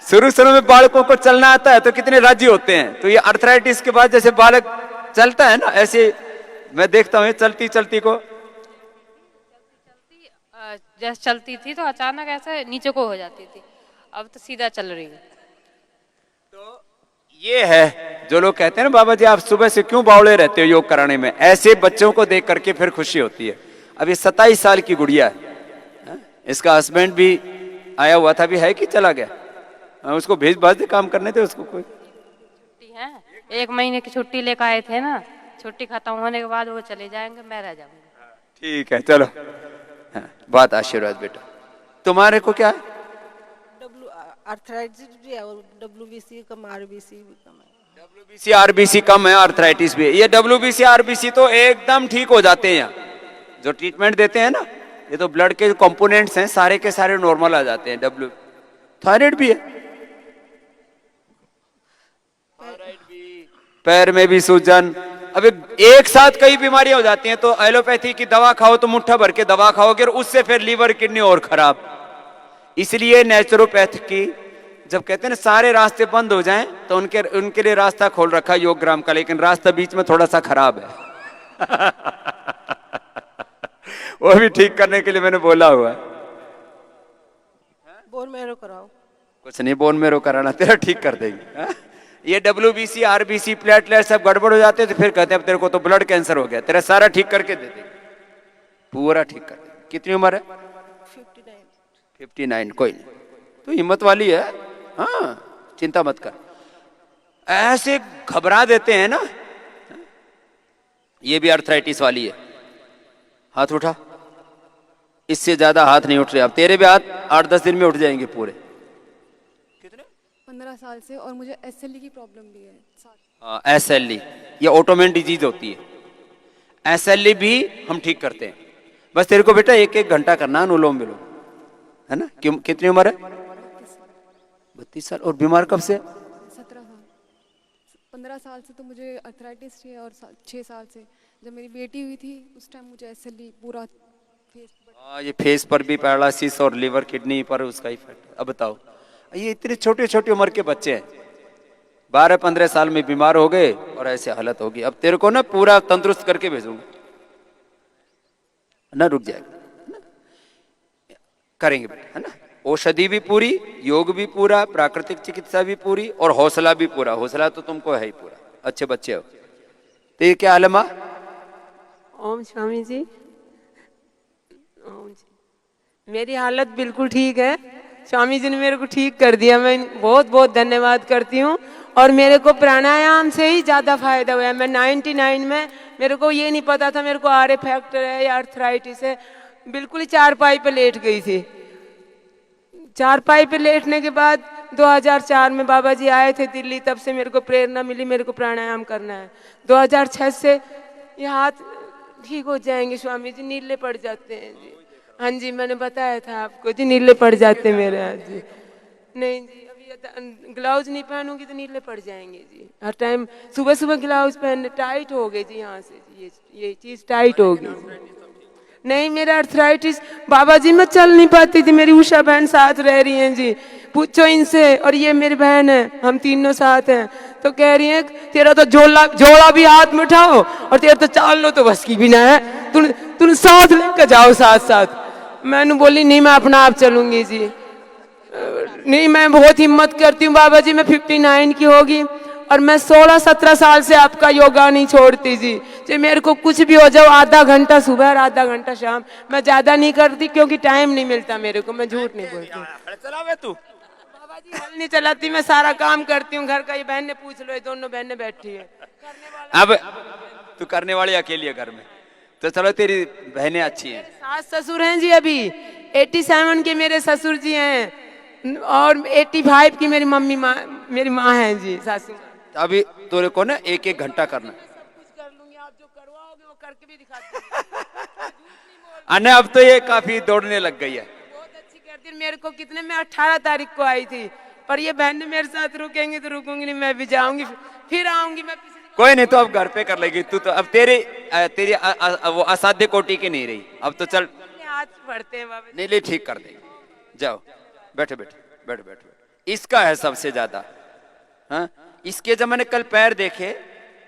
शुरू में बालकों को चलना आता है तो कितने राजी होते हैं। तो ये अर्थराइटिस के बाद जैसे बालक चलता है ना, ऐसे मैं देखता हूँ चलती चलती को जैसे चलती थी तो अचानक ऐसे नीचे को हो जाती थी, अब तो सीधा चल रही है। तो ये है जो लोग कहते हैं ना बाबा जी आप सुबह से क्यों बावड़े रहते हो योग कराने में, ऐसे बच्चों को देख करके फिर खुशी होती है। अब ये 27 साल की गुड़िया है, इसका हस्बैंड भी आया हुआ था, भी है कि चला गया? उसको भेज भाज दे काम करने थे उसको। कोई छुट्टी है, 1 महीने की छुट्टी लेकर आए थे ना, छुट्टी खत्म होने के बाद वो चले जाएंगे, मैं रह जाऊंगी। ठीक है चलो। हाँ, बहुत आशीर्वाद बेटा। तुम्हारे को क्या है? आर्थराइटिस भी है और WBC कम, RBC भी कम है। WBC RBC कम है, आर्थराइटिस भी है। ये WBC RBC तो एकदम ठीक हो जाते हैं यहाँ जो ट्रीटमेंट देते हैं ना, ये तो ब्लड के कंपोनेंट्स हैं सारे के सारे नॉर्मल आ जाते हैं। थायराइड भी है, पैर में भी सूजन, अब एक साथ कई बीमारियां हो जाती हैं। तो एलोपैथी की दवा खाओ तो मुट्ठा भर के दवा खाओगे और उससे फिर लीवर किडनी और खराब। इसलिए नेचुरोपैथ की जब कहते हैं ना सारे रास्ते बंद हो जाएं तो उनके लिए रास्ता खोल रखा योग ग्राम का, लेकिन रास्ता बीच में थोड़ा सा खराब है। वो भी ठीक करने के लिए मैंने बोला हुआ है। बोन मैरो कराओ। कुछ नहीं, बोन मैरो कराना तेरा ठीक कर देंगे। हा? ये WBC RBC प्लेटलेट सब गड़बड़ हो जाते हैं तो फिर कहते हैं अब तेरे को तो ब्लड कैंसर हो गया, तेरा सारा ठीक करके दे देंगे, पूरा ठीक कर देंगे। कितनी उम्र है? 59। कोई नहीं, तो हिम्मत वाली है। हाँ, चिंता मत कर। ऐसे घबरा देते हैं ना, ये भी अर्थराइटिस वाली है। हाथ उठा, इससे ज्यादा हाथ नहीं उठ रहे। अब तेरे भी हाथ 8-10 दिन में उठ जाएंगे पूरे। 15 साल से, और मुझे SLE की प्रॉब्लम भी है। SLE ये ऑटोमेन डिजीज होती है। SLE भी हम ठीक करते हैं। बस तेरे को बेटा 1-1 घंटा करना अनुलोम विलोम, है ना? कितनी उम्र है? 32 साल। और बीमार कब से? 17 साल। 15 साल से तो मुझे अर्थराइटिस थी, और 6 साल से जब मेरी बेटी हुई थी उस टाइम मुझे SLE पूरा फेस। ये फेस पर भी पैरालिसिस और लीवर किडनी पर उसका इफेक्ट। अब बताओ, ये इतने छोटे छोटे उम्र के बच्चे हैं, 12-15 साल में बीमार हो गए और ऐसे हालत होगी। अब तेरे को ना पूरा तंदुरुस्त करके भेजूंगा ना, रुक जाएगा ना, करेंगे बेटा, है ना? औषधि भी पूरी, योग भी पूरा, प्राकृतिक चिकित्सा भी पूरी और हौसला भी पूरा। हौसला तो तुमको है ही पूरा, अच्छे बच्चे हो। तो ये क्या हाल है माँ? ओम स्वामी जी। ओम जी। मेरी हालत बिल्कुल ठीक है, स्वामी जी ने मेरे को ठीक कर दिया। मैं बहुत बहुत धन्यवाद करती हूँ। और मेरे को प्राणायाम से ही ज़्यादा फायदा हुआ है। मैं 99 में मेरे को ये नहीं पता था मेरे को आर फैक्टर है या अर्थराइटिस है। बिल्कुल ही चारपाई पे लेट गई थी। चारपाई पे लेटने के बाद 2004 में बाबा जी आए थे दिल्ली, तब से मेरे को प्रेरणा मिली मेरे को प्राणायाम करना है। 2006 से ये हाथ ठीक हो जाएंगे स्वामी जी, नीले पड़ जाते हैं जी। हाँ जी, मैंने बताया था आपको जी, नीले पड़ जाते हैं मेरे हाथ जी। नहीं जी, अभी ग्लव्स नहीं पहनूंगी तो नीले पड़ जाएंगे जी। हर टाइम सुबह सुबह ग्लव्स पहनने टाइट हो गए जी, यहाँ से जी ये चीज़ टाइट हो गई। नहीं, मेरा अर्थराइटिस, बाबा जी मैं चल नहीं पाती थी। मेरी उषा बहन साथ रह रही हैं जी, पूछो इनसे। और ये मेरी बहन है, हम तीनों साथ हैं। तो कह रही हैं तेरा तो जोड़ा भी हाथ में उठाओ और तेरा तो चाल लो तो बस की भी ना है, तुम साथ लेकर जाओ साथ साथ। मैंने बोली नहीं, मैं अपना आप चलूंगी जी। नहीं, मैं बहुत हिम्मत करती हूँ बाबा जी। मैं 59 की होगी और मैं 16-17 साल से आपका योगा नहीं छोड़ती जी। जो मेरे को कुछ भी हो जाओ, आधा घंटा सुबह और आधा घंटा शाम, मैं ज्यादा नहीं करती क्योंकि टाइम नहीं मिलता मेरे को। मैं झूठ नहीं बोलती। चलावे तू बाबा जी हल नहीं चलाती, मैं सारा काम करती हूँ घर का। ये बहन ने पूछ लो, ये दोनों बहनें बैठी है। अब तू करने वाली अकेली है घर में, तो चलो तेरी बहनें अच्छी हैं। सास ससुर हैं जी, अभी 87 के मेरे ससुर जी हैं और 85 की मेरी मेरी माँ है जी, सासू। अभी तेरे को ना 1-1 घंटा करना। सब कुछ कर लूंगी, आप जो करवाओगे वो करके भी दिखाती अने अब तो ये काफी दौड़ने लग गई है। बहुत अच्छी करती है। मेरे को कितने में 18 तारीख को आई थी, पर ये बहन ने मेरे साथ रुकेंगे तो रुकूंगी नहीं, मैं भी जाऊंगी फिर आऊंगी। मैं कोई नहीं, तो अब घर पे कर लेगी तू। तो अब तेरी वो असाध्य कोटि की नहीं रही। अब तो चल, हाथ पड़ते हैं बाबा। नहीं ले, ठीक कर देंगे। जाओ, बैठो बैठो बैठो बैठो। इसका है सबसे ज्यादा। हाँ, इसके जब मैंने कल पैर देखे,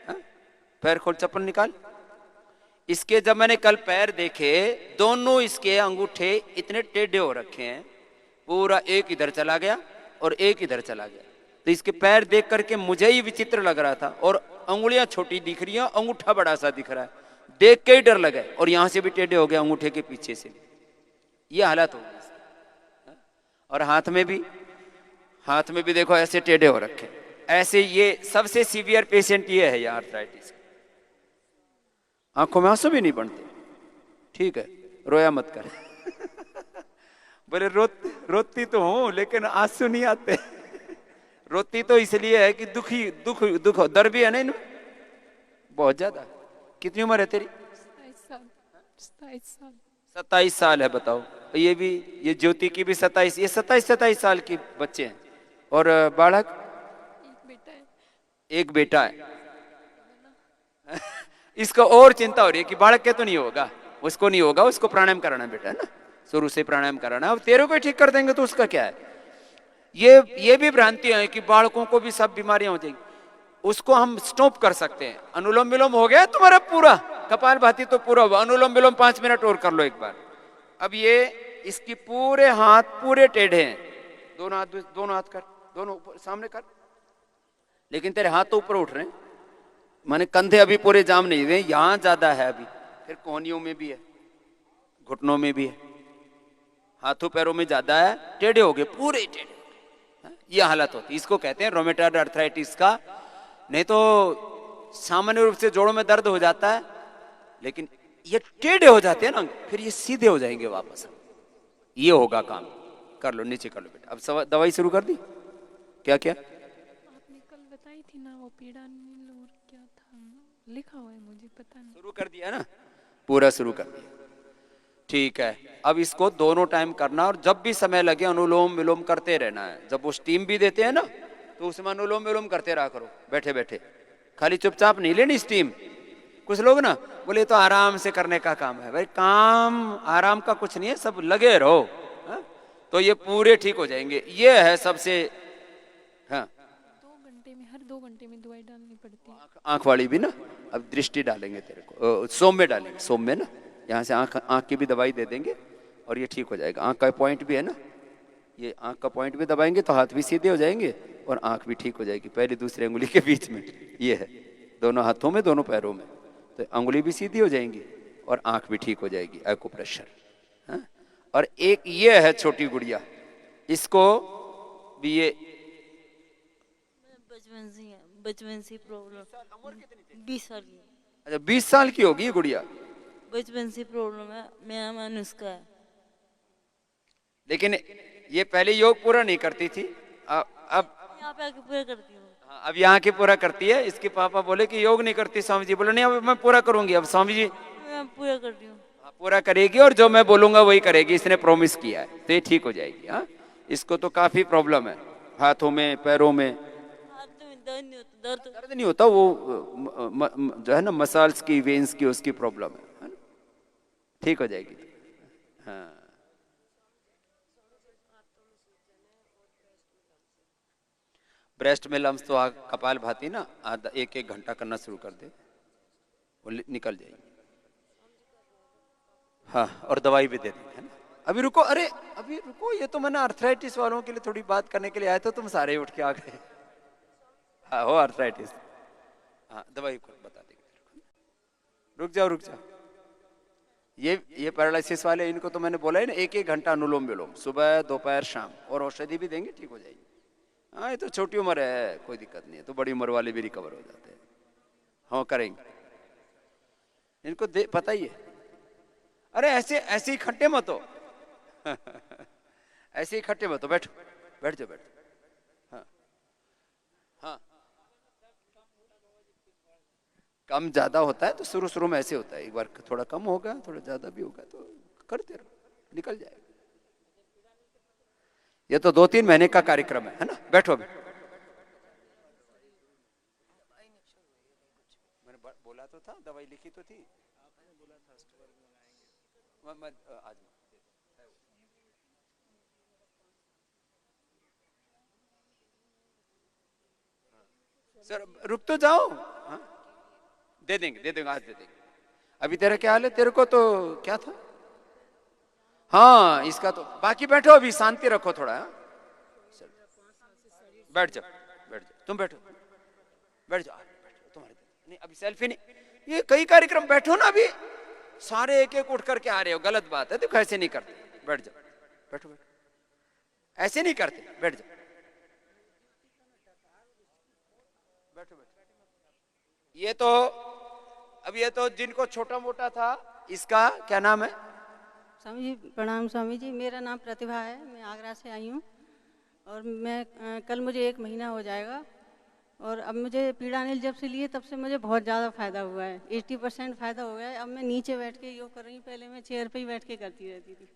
हाँ? पैर खोल, चप्पल निकाल। इसके जब मैंने कल पैर देखे, दोनों इसके अंगूठे इतने टेढ़े हो रखे हैं, पूरा एक इधर चला गया और एक इधर चला गया। तो इसके पैर देख करके मुझे ही विचित्र लग रहा था। और अंगुलियां छोटी दिख रही हैं, अंगूठा बड़ा सा दिख रहा है, देख के ही डर लगे। और यहां से भी टेढ़े हो गए, अंगूठे के पीछे से ये हालत हो गई। और हाथ में भी देखो ऐसे टेढ़े हो रखे। ऐसे ये सबसे सीवियर पेशेंट ये है, आर्थराइटिस। आंखों में आंसू भी नहीं बनते, ठीक है, रोया मत कर। बोले रोती तो हूं लेकिन आंसू नहीं आते। रोती तो इसलिए है कि दुख दर्द भी है ना इनमें बहुत ज्यादा। कितनी उम्र है तेरी? 27 साल है। बताओ, ये ज्योति की भी 27, ये 27 साल की बच्चे हैं। और बालक एक बेटा है। इसको और चिंता हो रही है कि बालक के तो नहीं होगा, उसको नहीं होगा, उसको प्राणायाम कराना बेटा है ना, शुरू से प्राणायाम कराना। अब तेरे को ठीक कर देंगे तो उसका क्या है। ये भी भ्रांतियां हैं कि बालकों को भी सब बीमारियां हो जाएंगी। उसको हम स्टॉप कर सकते हैं। अनुलोम विलोम हो गया तुम्हारा पूरा, कपालभाति तो पूरा हुआ। अनुलोम विलोम 5 मिनट और कर लो एक बार। अब ये इसकी पूरे हाथ पूरे टेढ़े हैं, दोनों हाथ कर, दोनों सामने कर, लेकिन तेरे हाथ तो ऊपर उठ रहे हैं, माने कंधे अभी पूरे जाम नहीं हुए, यहां ज्यादा है अभी, फिर कोहनियों में भी है, घुटनों में भी है, हाथों पैरों में ज्यादा है, टेढ़े हो गए, पूरे टेढ़े। ये हालत होती है, इसको कहते हैं रोमेटॉइड अर्थराइटिस का। नहीं तो सामान्य रूप से जोड़ों में दर्द हो जाता है, लेकिन ये टेढ़े हो जाते हैं ना, फिर ये सीधे हो जाएंगे वापस। ये होगा काम। कर लो, नीचे कर लो बेटा। अब दवाई शुरू कर दी? क्या क्या आपने कल बताई थी ना, वो पीड़ा नील और क्या था लिखा हुआ है, मुझे पता नहीं। शुरू कर दिया ना, पूरा शुरू कर दिया, ठीक है। अब इसको दोनों टाइम करना और जब भी समय लगे अनुलोम विलोम करते रहना है। जब वो स्टीम भी देते हैं ना, तो उसमें अनुलोम विलोम करते रहा करो बैठे बैठे, खाली चुपचाप नहीं लेनी स्टीम। कुछ लोग ना बोले तो आराम से करने का काम है, भाई काम आराम का कुछ नहीं है, सब लगे रहो, हा? तो ये पूरे ठीक हो जाएंगे। ये है सबसे, हाँ 2 घंटे में, हर 2 घंटे में दवाई डालनी पड़ती है। आंख वाली भी ना, अब दृष्टि डालेंगे तेरे को, सोम में डालेंगे, सोम में ना, यहाँ से आंख की भी दवाई दे देंगे और ये ठीक हो जाएगा। आंख का पॉइंट भी है ना, ये आंख का पॉइंट भी दबाएंगे तो हाथ भी सीधे हो जाएंगे और आंख भी ठीक हो जाएगी, पहली दूसरी अंगुली के बीच में। ये है दोनों हाथों में, दोनों पैरों में, तो अंगुली भी सीधी हो जाएंगी और आंख भी ठीक हो जाएगी, एक्यूप्रेशर। हाँ? और एक ये है छोटी गुड़िया, इसको भी ये बचपन से प्रॉब्लम 20 साल की। अच्छा 20 साल की होगी ये गुड़िया, बचपन से प्रॉब्लम है, मेरा मन उसका है। लेकिन ये पहले योग पूरा नहीं करती थी, अब यहाँ पे आके पूरा करती हूँ। हाँ, अब यहाँ की पूरा करती है। इसके पापा बोले कि योग नहीं करती, स्वामी जी बोले नहीं अब मैं पूरा करूंगी। अब स्वामी जी मैं पूरा करती हूँ। हाँ, पूरा करेगी और जो मैं बोलूंगा वही करेगी, इसने प्रॉमिस किया है, तो ये ठीक हो जाएगी। हाँ, इसको तो काफी प्रॉब्लम है, हाथों में पैरों में हाथ में दर्द नहीं होता, दर्द नहीं होता, वो जो है ना मसल्स की वेन्स की उसकी प्रॉब्लम है ना, ठीक हो जाएगी। हाँ ब्रेस्ट में लम्स तो कपाल भाती ना, आधा 1-1 घंटा करना शुरू कर दे, वो निकल जाएगी। हाँ और दवाई भी दे देंगे, है ना। अभी रुको, अरे अभी रुको, ये तो मैंने आर्थराइटिस वालों के लिए थोड़ी बात करने के लिए आया, तो तुम सारे उठ के आ गए। हाँ हो आर्थराइटिस, हाँ दवाई को बता देंगे। रुक जाओ रुक जाओ, ये पैरालिसिस वाले, इनको तो मैंने बोला है ना 1-1 घंटा अनुलोम विलोम, सुबह दोपहर शाम, और औषधि भी देंगे, ठीक हो जाएगी। हाँ ये तो छोटी उम्र है, कोई दिक्कत नहीं है, तो बड़ी उम्र वाले भी रिकवर हो जाते हैं। हाँ करेंगे, इनको पता ही है। अरे ऐसे ऐसे ही खट्टे मत हो ऐसे ही खट्टे मत हो, बैठो बैठ जाओ बैठ। हाँ हाँ कम ज्यादा होता है तो शुरू शुरू में ऐसे होता है, एक बार थोड़ा कम होगा थोड़ा ज्यादा भी होगा तो करते रहो, निकल जाएगा। ये तो 2-3 महीने का कार्यक्रम है ना। बैठो अभी, मैंने बोला तो था, दवाई लिखी तो थी, आज सर रुक तो जाओ। हाँ दे देंगे आज दे देंगे। अभी तेरा क्या हाल है, तेरे को तो क्या था? हाँ इसका तो बाकी, बैठो अभी, शांति रखो थोड़ा। बैठ जाओ तुम बैठो, बैठ जाओ तुम्हारे नहीं, अभी सेल्फी नहीं, ये कई कार्यक्रम, बैठो ना अभी, सारे 1-1 उठ करके आ रहे हो, गलत बात है, देखो ऐसे नहीं करते, बैठ जाओ बैठो ऐसे नहीं करते, बैठ जाओ बैठो। ये तो अब ये तो जिनको छोटा मोटा था, इसका क्या नाम है? स्वामी जी प्रणाम। स्वामी जी मेरा नाम प्रतिभा है, मैं आगरा से आई हूँ, और मैं कल मुझे 1 महीना हो जाएगा, और अब मुझे पीड़ा नील जब से लिए तब से मुझे बहुत ज़्यादा फ़ायदा हुआ है, 80% फ़ायदा हो गया है। अब मैं नीचे बैठ के योग कर रही हूँ, पहले मैं चेयर पे ही बैठ के करती रहती थी।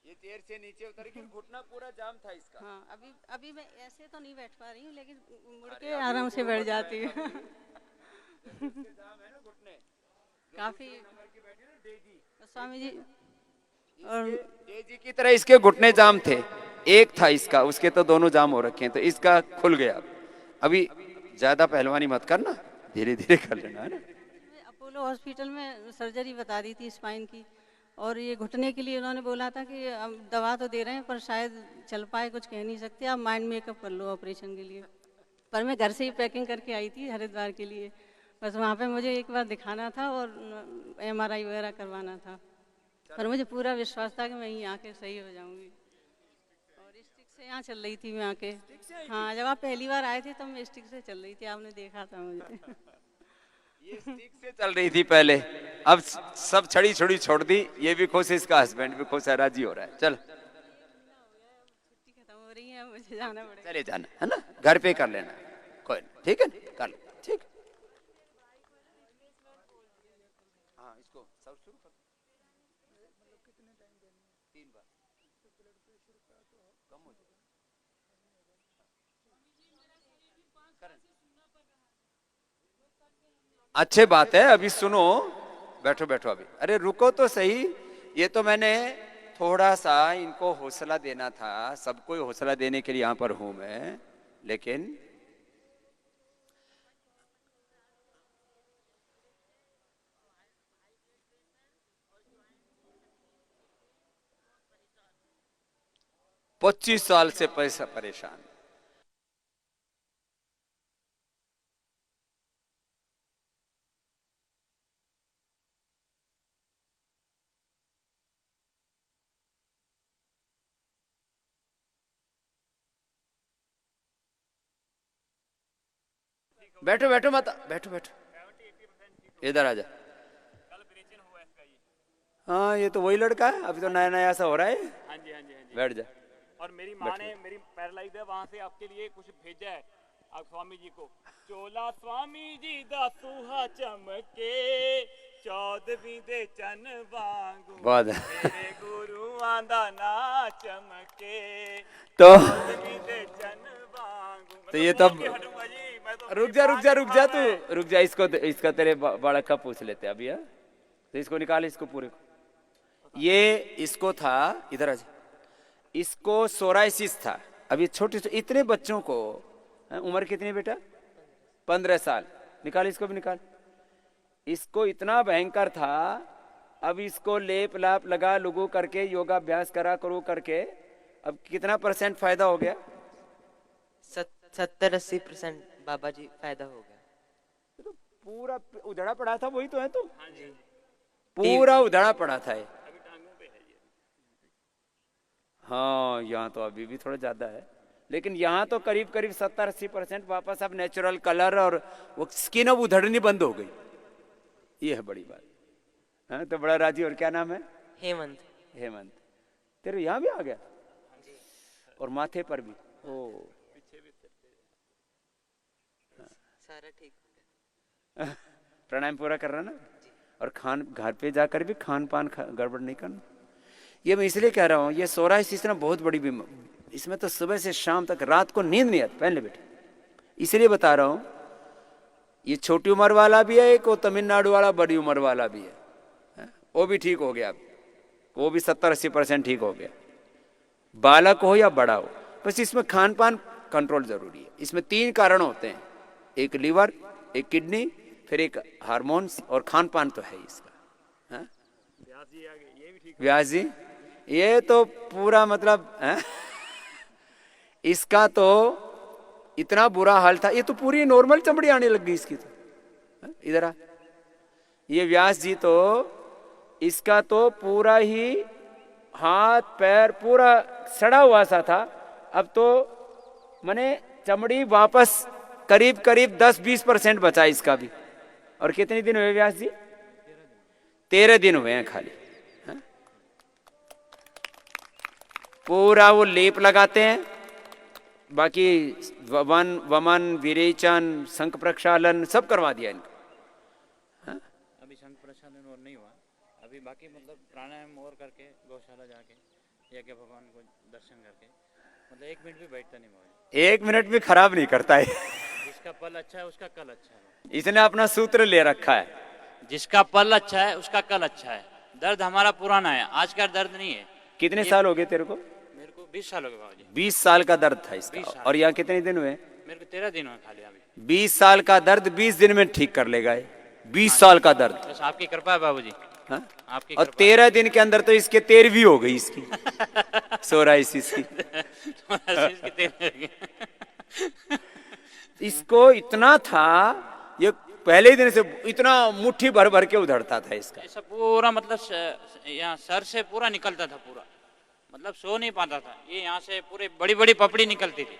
ये चेयर से नीचे उतर के घुटना पूरा जाम था इसका। हाँ अभी मैं ऐसे तो नहीं बैठ पा रही हूँ, लेकिन मुड़ के आराम से बैठ जाती हूँ काफ़ी। स्वामी जी और जी की तरह इसके घुटने जाम थे, एक था इसका, उसके तो दोनों जाम हो रखे हैं, तो इसका खुल गया। अभी ज्यादा पहलवानी मत करना, धीरे धीरे कर लेना, है ना। अपोलो हॉस्पिटल में सर्जरी बता दी थी स्पाइन की, और ये घुटने के लिए उन्होंने बोला था कि अब दवा तो दे रहे हैं पर शायद चल पाए, कुछ कह नहीं सकते, आप माइंड मेकअप कर लो ऑपरेशन के लिए। पर मैं घर से ही पैकिंग करके आई थी हरिद्वार के लिए, बस वहाँ पे मुझे एक बार दिखाना था और MRI वगैरह करवाना था, पर मुझे पूरा विश्वास था कि मैं यहीं आके सही हो जाऊंगी। और स्टिक से यहाँ चल रही थी मैं आके, हाँ जब आप पहली बार आए थे तब मैं स्टिक से चल रही थी, आपने देखा था मुझे ये स्टिक से चल रही थी पहले, अब सब छड़ी छड़ी छोड़ दी, ये भी खुश है, इसका हस्बैंड भी खुश है, राजी हो रहा है। चल छुट्टी खत्म हो रही है, मुझे जाना पड़ेगा। चले जाना, है ना, घर पे कर लेना, कोई नहीं, ठीक है ना, कर लो, ठीक। हाँ इसको सब शुरू कर, 3 बार कम हो जाए। अच्छे बात है, अभी सुनो, बैठो बैठो अभी, अरे रुको तो सही, ये तो मैंने थोड़ा सा इनको हौसला देना था, सबको हौसला देने के लिए यहाँ पर हूं मैं, लेकिन पच्चीस साल से पैसा परेशान। बैठो बैठो माता, बैठो बैठो, इधर आ जा। हाँ ये तो वही लड़का है, अभी तो नया नया ऐसा हो रहा है। हाँ जी हाँ जी हाँ जी। बैठ जा। और मेरी माँ ने, मेरी पैरालाइज है, वहाँ से आपके लिए कुछ भेजा है आप स्वामी जी को। चोला स्वामी जी दा सुहा चमके, 14वीं दे चन वांगू बहुत मेरे गुरुआं दा ना चमके, तो 14वीं दे चन वांगू। तो ये तब रुक जा रुक जा रुक जा, तू रुक जा, इसका तेरे बालक का पूछ लेते अभी। है तो इसको निकाल, इसको पूरे को। ये इसको था, इधर आ जा, इसको सोराइसिस था। अभी छोटे से इतने बच्चों को, उम्र कितनी बेटा? 15 साल। निकाल, इसको भी निकाल। इसको इतना भयंकर था, अब इसको लेप लाप लगा लुगू करके योगाभ्यास करा करो करके अब कितना % फायदा हो गया? 70-80% बाबा जी फायदा हो गया। तो पूरा उधड़ा पड़ा था, वही तो है। तो पूरा उधड़ा पड़ा था। हाँ यहाँ तो अभी भी थोड़ा ज्यादा है, लेकिन यहाँ तो करीब करीब 70-80% वापस अब नेचुरल कलर और वो स्किन अब उधड़नी बंद हो गई। ये है बड़ी बात। हाँ तो बड़ा राजी। और क्या नाम है? हेमंत। हेमंत, तेरे यहाँ भी आ गया और माथे पर भी। ओ सारा ठीक हो गया। प्राणायाम पूरा कर रहा ना। और घर पे जाकर भी खान पान गड़बड़ नहीं करना। ये मैं इसलिए कह रहा हूँ, ये सोराइसिस ना बहुत बड़ी बीमारी, इसमें तो सुबह से शाम तक रात को नींद नहीं आती। पहले बेटे इसलिए बता रहा हूँ, ये छोटी उम्र वाला भी है एक, वो तमिलनाडु वाला बड़ी उम्र वाला भी है, वो भी ठीक हो गया। वो भी 70-80% ठीक हो गया, बालक हो या बड़ा हो। बस इसमें खान पान कंट्रोल जरूरी है। इसमें 3 कारण होते हैं, एक लीवर, एक किडनी, फिर एक हार्मोन्स और खान पान तो है इसका। व्यास जी ये तो पूरा मतलब इसका तो इतना बुरा हाल था, ये तो पूरी नॉर्मल चमड़ी आने लग गई इसकी। तो इधर आ, ये व्यास जी तो इसका तो पूरा ही हाथ पैर पूरा सड़ा हुआ सा था। अब तो माने चमड़ी वापस करीब करीब 10-20% बचा इसका भी। और कितने दिन हुए व्यास जी? 13 दिन हुए हैं खाली। पूरा वो लेप लगाते हैं, बाकी वमन विरेचन शंख प्रक्षालन सब करवा दिया इनको। अभी शंख प्रक्षालन और नहीं हुआ अभी, बाकी मतलब प्राणायाम और करके गौशाला जाके या के भगवान को दर्शन करके, मतलब 1 मिनट भी बैठता नहीं मुझे। 1 मिनट भी खराब नहीं करता है। जिसका पल अच्छा है उसका कल अच्छा है। इसने अपना सूत्र ले रखा है, जिसका पल अच्छा है उसका कल अच्छा है। दर्द हमारा पुराना है, आज का दर्द नहीं है। कितने साल हो गए तेरे को? मेरे को 20 साल हो गए बाबूजी। 20 साल का दर्द था इसका। और यहाँ कितने दिन हुए? मेरे को 13 दिन हुए खाली अभी। 20 साल का दर्द 20 दिन में ठीक कर लेगा। 20 साल का दर्द, बस आपकी कृपा है बाबूजी। हाँ? आपकी और 13 दिन के अंदर तो इसके 13वीं हो गई इसकी सोराइसिस की। इसको इतना था, ये पहले ही दिन से इतना मुट्ठी भर भर के उधड़ता था इसका। ऐसा पूरा मतलब यहाँ सर से पूरा निकलता था पूरा, मतलब सो नहीं पाता था। ये यहाँ से पूरे बड़ी बड़ी पपड़ी निकलती थी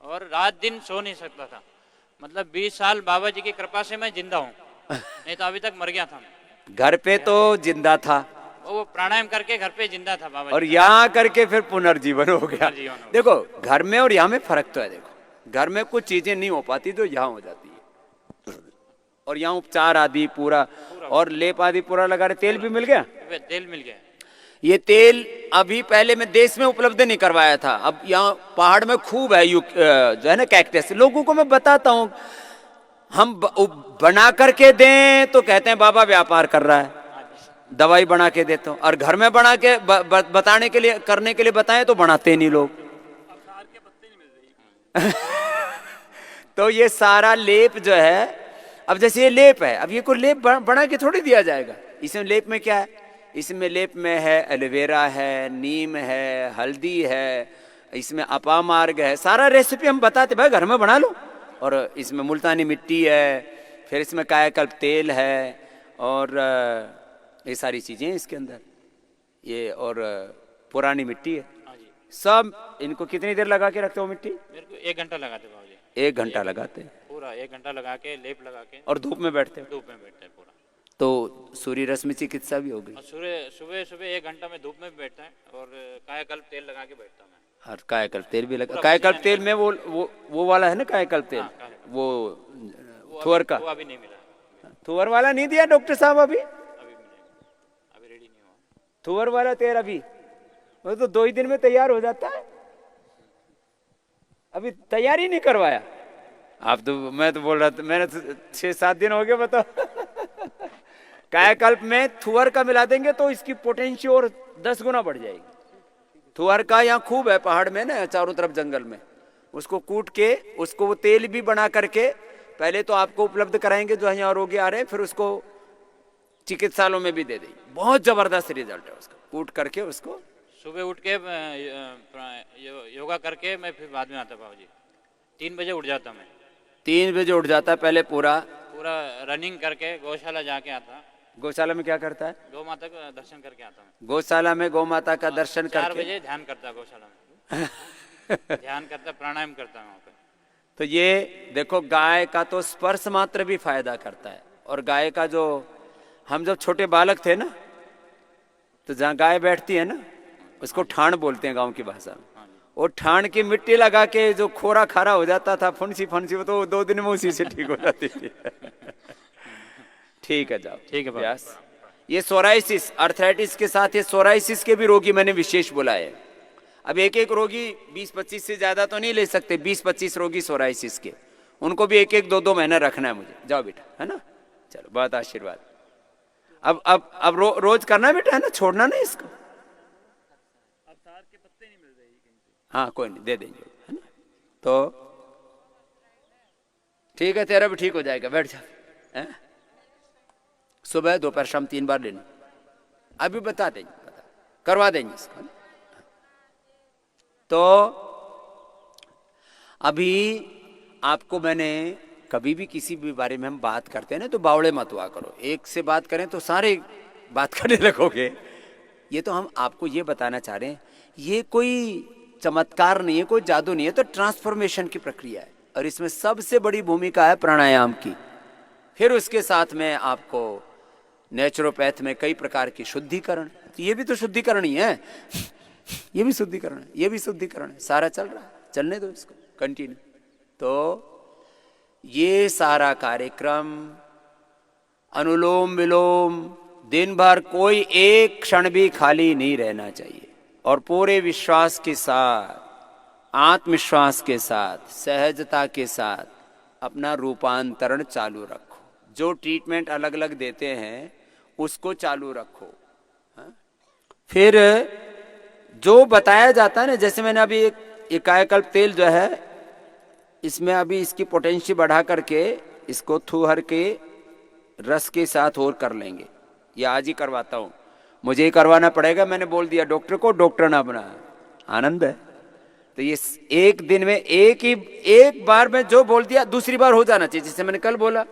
और रात दिन सो नहीं सकता था। मतलब 20 साल बाबा जी की कृपा से मैं जिंदा हूँ, नहीं तो अभी तक मर गया था। घर पे तो जिंदा था, वो प्राणायाम करके घर पे जिंदा था बाबा और जी। यहाँ करके फिर पुनर्जीवन हो गया। देखो घर में और यहाँ में फर्क तो है। देखो घर में कुछ चीजें नहीं हो पाती तो यहाँ हो जाती है, और यहाँ उपचार आदि पूरा और लेप आदि पूरा लगा रहे। तेल भी मिल गया? तेल मिल गया। ये तेल अभी पहले मैं देश में उपलब्ध नहीं करवाया था, अब यहाँ पहाड़ में खूब है जो है ना कैक्टस। लोगों को मैं बताता हूँ, हम बना करके दें तो कहते हैं बाबा व्यापार कर रहा है, दवाई बना के देता हूँ। और घर में बना के बताने के लिए करने के लिए बताएं तो बनाते नहीं लोग। तो ये सारा लेप जो है, अब जैसे ये लेप है, अब ये कोई लेप बना के थोड़ी दिया जाएगा। इसमें लेप में क्या है? इसमें लेप में है एलोवेरा है, नीम है, हल्दी है, इसमें अपामार्ग है। सारा रेसिपी हम बताते, भाई घर में बना लो। और इसमें मुल्तानी मिट्टी है, फिर इसमें कायाकल्प तेल है, और ये सारी चीजें इसके अंदर ये, और पुरानी मिट्टी है सब। इनको कितनी देर लगा के रखते हो मिट्टी? मेरे को 1 घंटा लगाते बाबूजी। 1 घंटा लगाते हैं। पूरा 1 घंटा लगा के लेप लगा के। और धूप में बैठते हो? धूप में बैठते हैं पूरा। तो सूर्य रश्मि चिकित्सा भी हो गई। और सुबह सुबह 1 घंटा में धूप में भी बैठता है और कायाकल्प तेल लगा के बैठता हूँ मैं। और कायाकल्प तेल भी लगा? कायाकल्प तेल में वो वाला है ना कायाकल्प तेल? वो थुअर का? वो अभी नहीं मिला। थुअर वाला नहीं दिया डॉक्टर साहब अभी? अभी रेडी नहीं हुआ थुअर वाला तेल अभी? वो तो 2 ही दिन में तैयार हो जाता है। अभी तैयार ही नहीं करवाया आप तो? मैं तो बोल रहा था, मैंने तो 6-7 दिन हो गए बताओ। कायाकल्प में थुअर का मिला देंगे तो इसकी पोटेंशियल और 10 गुना बढ़ जाएगी। थुअर का यहाँ खूब है पहाड़ में ना, चारों तरफ जंगल में। उसको कूट के उसको वो तेल भी बना करके पहले तो आपको उपलब्ध कराएंगे जो यहाँ रोगी आ रहे हैं, फिर उसको चिकित्सालयों में भी दे देंगे। बहुत जबरदस्त रिजल्ट है उसका। कूट करके उसको सुबह उठ के योगा करके मैं फिर बाद में आता बाबू जी। 3 बजे उठ जाता मैं। 3 बजे उठ जाता है? पहले पूरा रनिंग करके गौशाला जाके आता। गौशाला में क्या करता है? गौ माता का दर्शन करके आता हूँ। गौशाला में गौ माता का दर्शन करके 4 बजे ध्यान करता गौशाला में। ध्यान करता, प्राणायाम करता वहाँ पे। तो ये देखो, गाय का तो स्पर्श मात्र भी फायदा करता है। और गाय का जो, हम जब छोटे बालक थे ना, तो जहाँ गाय बैठती है ना उसको ठाण बोलते हैं गांव की भाषा में। वो ठाण की मिट्टी लगा के जो खोरा खारा हो जाता था, फुंसी वो तो 2 दिन में उसी से ठीक हो जाती थी। ठीक है, जाओ। ठीक है व्यास। ये सोराइसिस, अर्थराइटिस के साथ ये सोराइसिस के भी रोगी मैंने विशेष बुलाए। अब एक रोगी 20-25 से ज्यादा तो नहीं ले सकते। 20-25 रोगी सोराइसिस के, उनको भी 1-1, 2-2 महीना रखना है मुझे। जाओ बेटा, है ना? चलो, बहुत आशीर्वाद। अब रोज करना है बेटा, है ना? छोड़ना नहीं इसको। हाँ, कोई नहीं, दे देंगे, है ना? तो ठीक है, तेरा भी ठीक हो जाएगा। बैठ जा। सुबह दोपहर शाम 3 बार लेना। अभी बता देंगे, करवा देंगे इसको। तो अभी आपको मैंने कभी भी किसी भी बारे में हम बात करते हैं ना तो बावड़े मत हुआ करो। एक से बात करें तो सारे बात करने लगोगे। ये तो हम आपको ये बताना चाह रहे हैं, ये कोई चमत्कार नहीं है, कोई जादू नहीं है, तो ट्रांसफॉर्मेशन की प्रक्रिया है। और इसमें सबसे बड़ी भूमिका है प्राणायाम की। फिर उसके साथ में आपको नेचुरोपैथ में कई प्रकार की शुद्धिकरण, तो ये भी तो शुद्धिकरण ही है। ये भी शुद्धिकरण है, ये भी शुद्धिकरण है। सारा चल रहा है, चलने दो इसको कंटिन्यू। तो ये सारा कार्यक्रम अनुलोम विलोम, दिन भर कोई एक क्षण भी खाली नहीं रहना चाहिए। और पूरे विश्वास के साथ, आत्मविश्वास के साथ, सहजता के साथ अपना रूपांतरण चालू रखो। जो ट्रीटमेंट अलग अलग देते हैं उसको चालू रखो। फिर जो बताया जाता है ना, जैसे मैंने अभी एक कायाकल्प तेल जो है, इसमें अभी इसकी पोटेंशियल बढ़ा करके इसको थुहर के रस के साथ और कर लेंगे। ये आज ही करवाता हूँ, मुझे ही करवाना पड़ेगा। मैंने बोल दिया डॉक्टर को, डॉक्टर ना बना। आनंद है। तो ये एक दिन में एक बार में जो बोल दिया दूसरी बार हो जाना चाहिए। जैसे मैंने कल बोला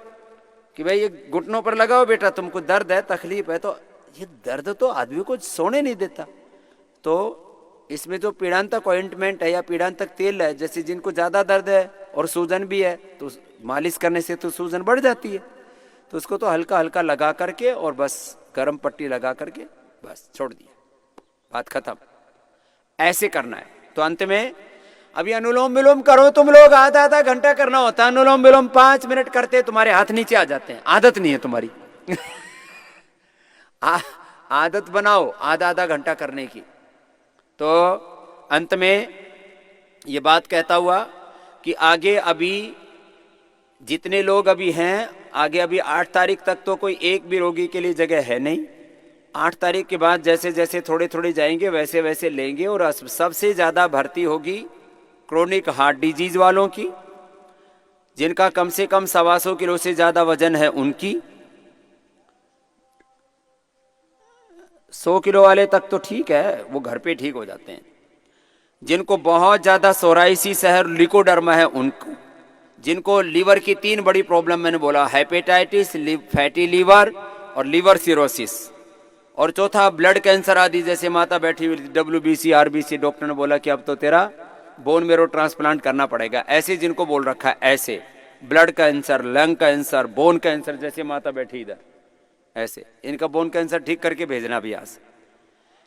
कि भाई ये घुटनों पर लगाओ बेटा, तुमको दर्द है, तकलीफ है, तो ये दर्द तो आदमी को सोने नहीं देता। तो इसमें जो पीड़ांतक ऑइंटमेंट है या पीड़ांतक तेल है, जैसे जिनको ज्यादा दर्द है और सूजन भी है तो मालिश करने से तो सूजन बढ़ जाती है, तो उसको तो हल्का हल्का लगा करके और बस गर्म पट्टी लगा करके बस छोड़ दिया, बात खत्म। ऐसे करना है। तो अंत में अभी अनुलोम विलोम करो तुम लोग, आधा घंटा करना होता है अनुलोम विलोम। 5 मिनट करते तुम्हारे हाथ नीचे आ जाते हैं। आदत नहीं है तुम्हारी। आदत बनाओ आधा घंटा करने की। तो अंत में ये बात कहता हुआ कि आगे अभी जितने लोग अभी हैं, आगे अभी 8 तारीख तक तो कोई एक भी रोगी के लिए जगह है नहीं। 8 तारीख के बाद जैसे जैसे थोड़े थोड़े जाएंगे वैसे वैसे लेंगे। और सबसे ज़्यादा भर्ती होगी क्रोनिक हार्ट डिजीज वालों की, जिनका कम से कम 125 किलो से ज़्यादा वजन है उनकी। 100 किलो वाले तक तो ठीक है, वो घर पे ठीक हो जाते हैं। जिनको बहुत ज़्यादा सोराइसिस है, लिकोडर्मा है उनको, जिनको लीवर की 3 बड़ी प्रॉब्लम मैंने बोला, हेपेटाइटिस, फैटी लीवर और लीवर सिरोसिस, और चौथा ब्लड कैंसर आदि। जैसे माता बैठी हुई WBC RBC, डॉक्टर ने बोला कि अब तो तेरा बोन मेरो ट्रांसप्लांट करना पड़ेगा, ऐसे जिनको बोल रखा है ऐसे blood cancer, lung cancer, bone cancer, जैसे माता बैठी इधर, ऐसे इनका बोन कैंसर ठीक करके भेजना भी यहाँ से।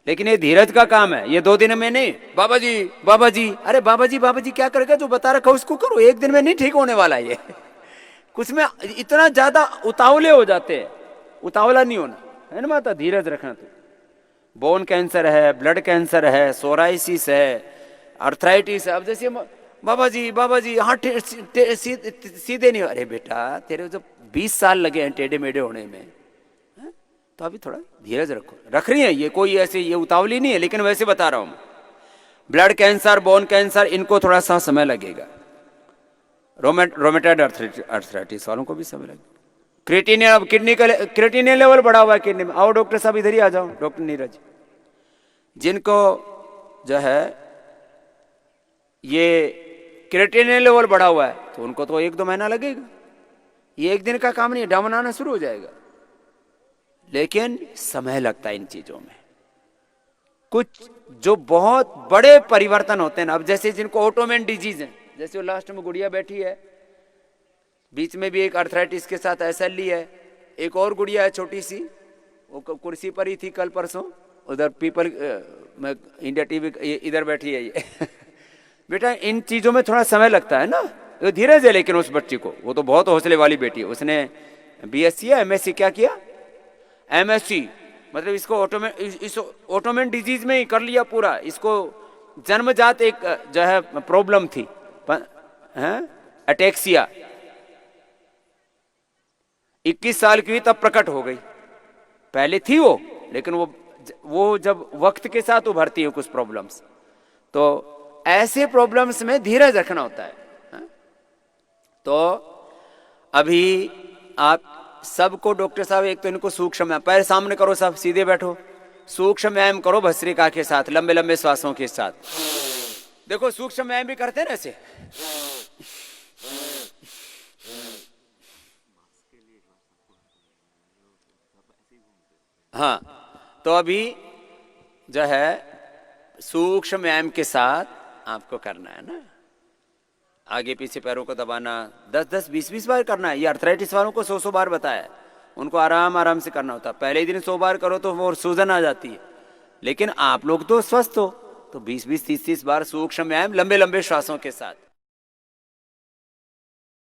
लेकिन ये धीरज का काम है, ये 2 दिन में नहीं। बाबा जी बाबा जी, अरे बाबा जी क्या करेगा, जो बता रखा उसको करो, 1 दिन में नहीं ठीक होने वाला ये। कुछ में इतना ज्यादा उतावले हो जाते हैं, उतावला नहीं होना है ना माता, धीरज रखना। तो बोन कैंसर है, ब्लड कैंसर है, सोराइसिस है, अर्थराइटिस है। अब जैसे बाबा जी हाँ सीधे नहीं, अरे बेटा तेरे जब 20 साल लगे हैं टेढ़े मेढ़े होने में, है? तो अभी थोड़ा धीरज रखो। रख रही है ये, कोई ऐसे ये उतावली नहीं है, लेकिन वैसे बता रहा हूं। ब्लड कैंसर, बोन कैंसर, इनको थोड़ा सा समय लगेगा। रोमेटॉइड अर्थराइटिस वालों को भी समय लगेगा। क्रिएटिनिन, अब किडनी का क्रिएटिनिन लेवल बढ़ा हुआ है किडनी में। आओ डॉक्टर साहब इधर ही आ जाओ, डॉक्टर नीरज। जिनको जो है ये क्रिएटिनिन लेवल बढ़ा हुआ है तो उनको तो 1-2 महीना लगेगा, ये 1 दिन का काम नहीं है, डाउन आना शुरू हो जाएगा। लेकिन समय लगता है इन चीजों में। कुछ जो बहुत बड़े परिवर्तन होते हैं ना, अब जैसे जिनको ऑटोमेन डिजीज है, जैसे वो लास्ट में गुड़िया बैठी है, बीच में भी एक अर्थराइटिस के साथ SLE है, एक और गुड़िया है छोटी सी, वो कुर्सी पर ही थी कल परसों, उधर पीपल इंडिया टीवी इधर बैठी है ये। बेटा इन चीजों में थोड़ा समय लगता है ना, तो धीरज है। लेकिन उस बच्ची को, वो तो बहुत हौसले वाली बेटी है, उसने BSc या MSc क्या किया, MSc, मतलब इसको ऑटोमेन डिजीज में ही कर लिया पूरा। इसको जन्मजात एक जो है प्रॉब्लम थी, अटैक्सिया, 21 साल की हुई तब प्रकट हो गई। पहले थी वो, लेकिन वो जब वक्त के साथ उभरती है कुछ प्रॉब्लम्स, तो ऐसे प्रॉब्लम्स में धीरज रखना होता है। तो अभी आप सबको डॉक्टर साहब, एक तो इनको सूक्ष्म व्यायाम, पैर सामने करो, सब सीधे बैठो, सूक्ष्म व्यायाम करो भस्त्रिका के साथ, लंबे लंबे श्वासों के साथ। देखो सूक्ष्म व्यायाम भी करते हैं ना ऐसे, हाँ। तो अभी जो है सूक्ष्म व्यायाम के साथ आपको करना है ना, आगे पीछे पैरों को दबाना 10-10, 20-20 बार करना है। ये अर्थराइटिस वालों को 100-100 बार बताया है, उनको आराम आराम से करना होता है। पहले ही दिन 100 बार करो तो वो सूजन आ जाती है, लेकिन आप लोग तो स्वस्थ हो, तो 20-20, 30-30 बार सूक्ष्म व्यायाम लंबे लंबे श्वासों के साथ।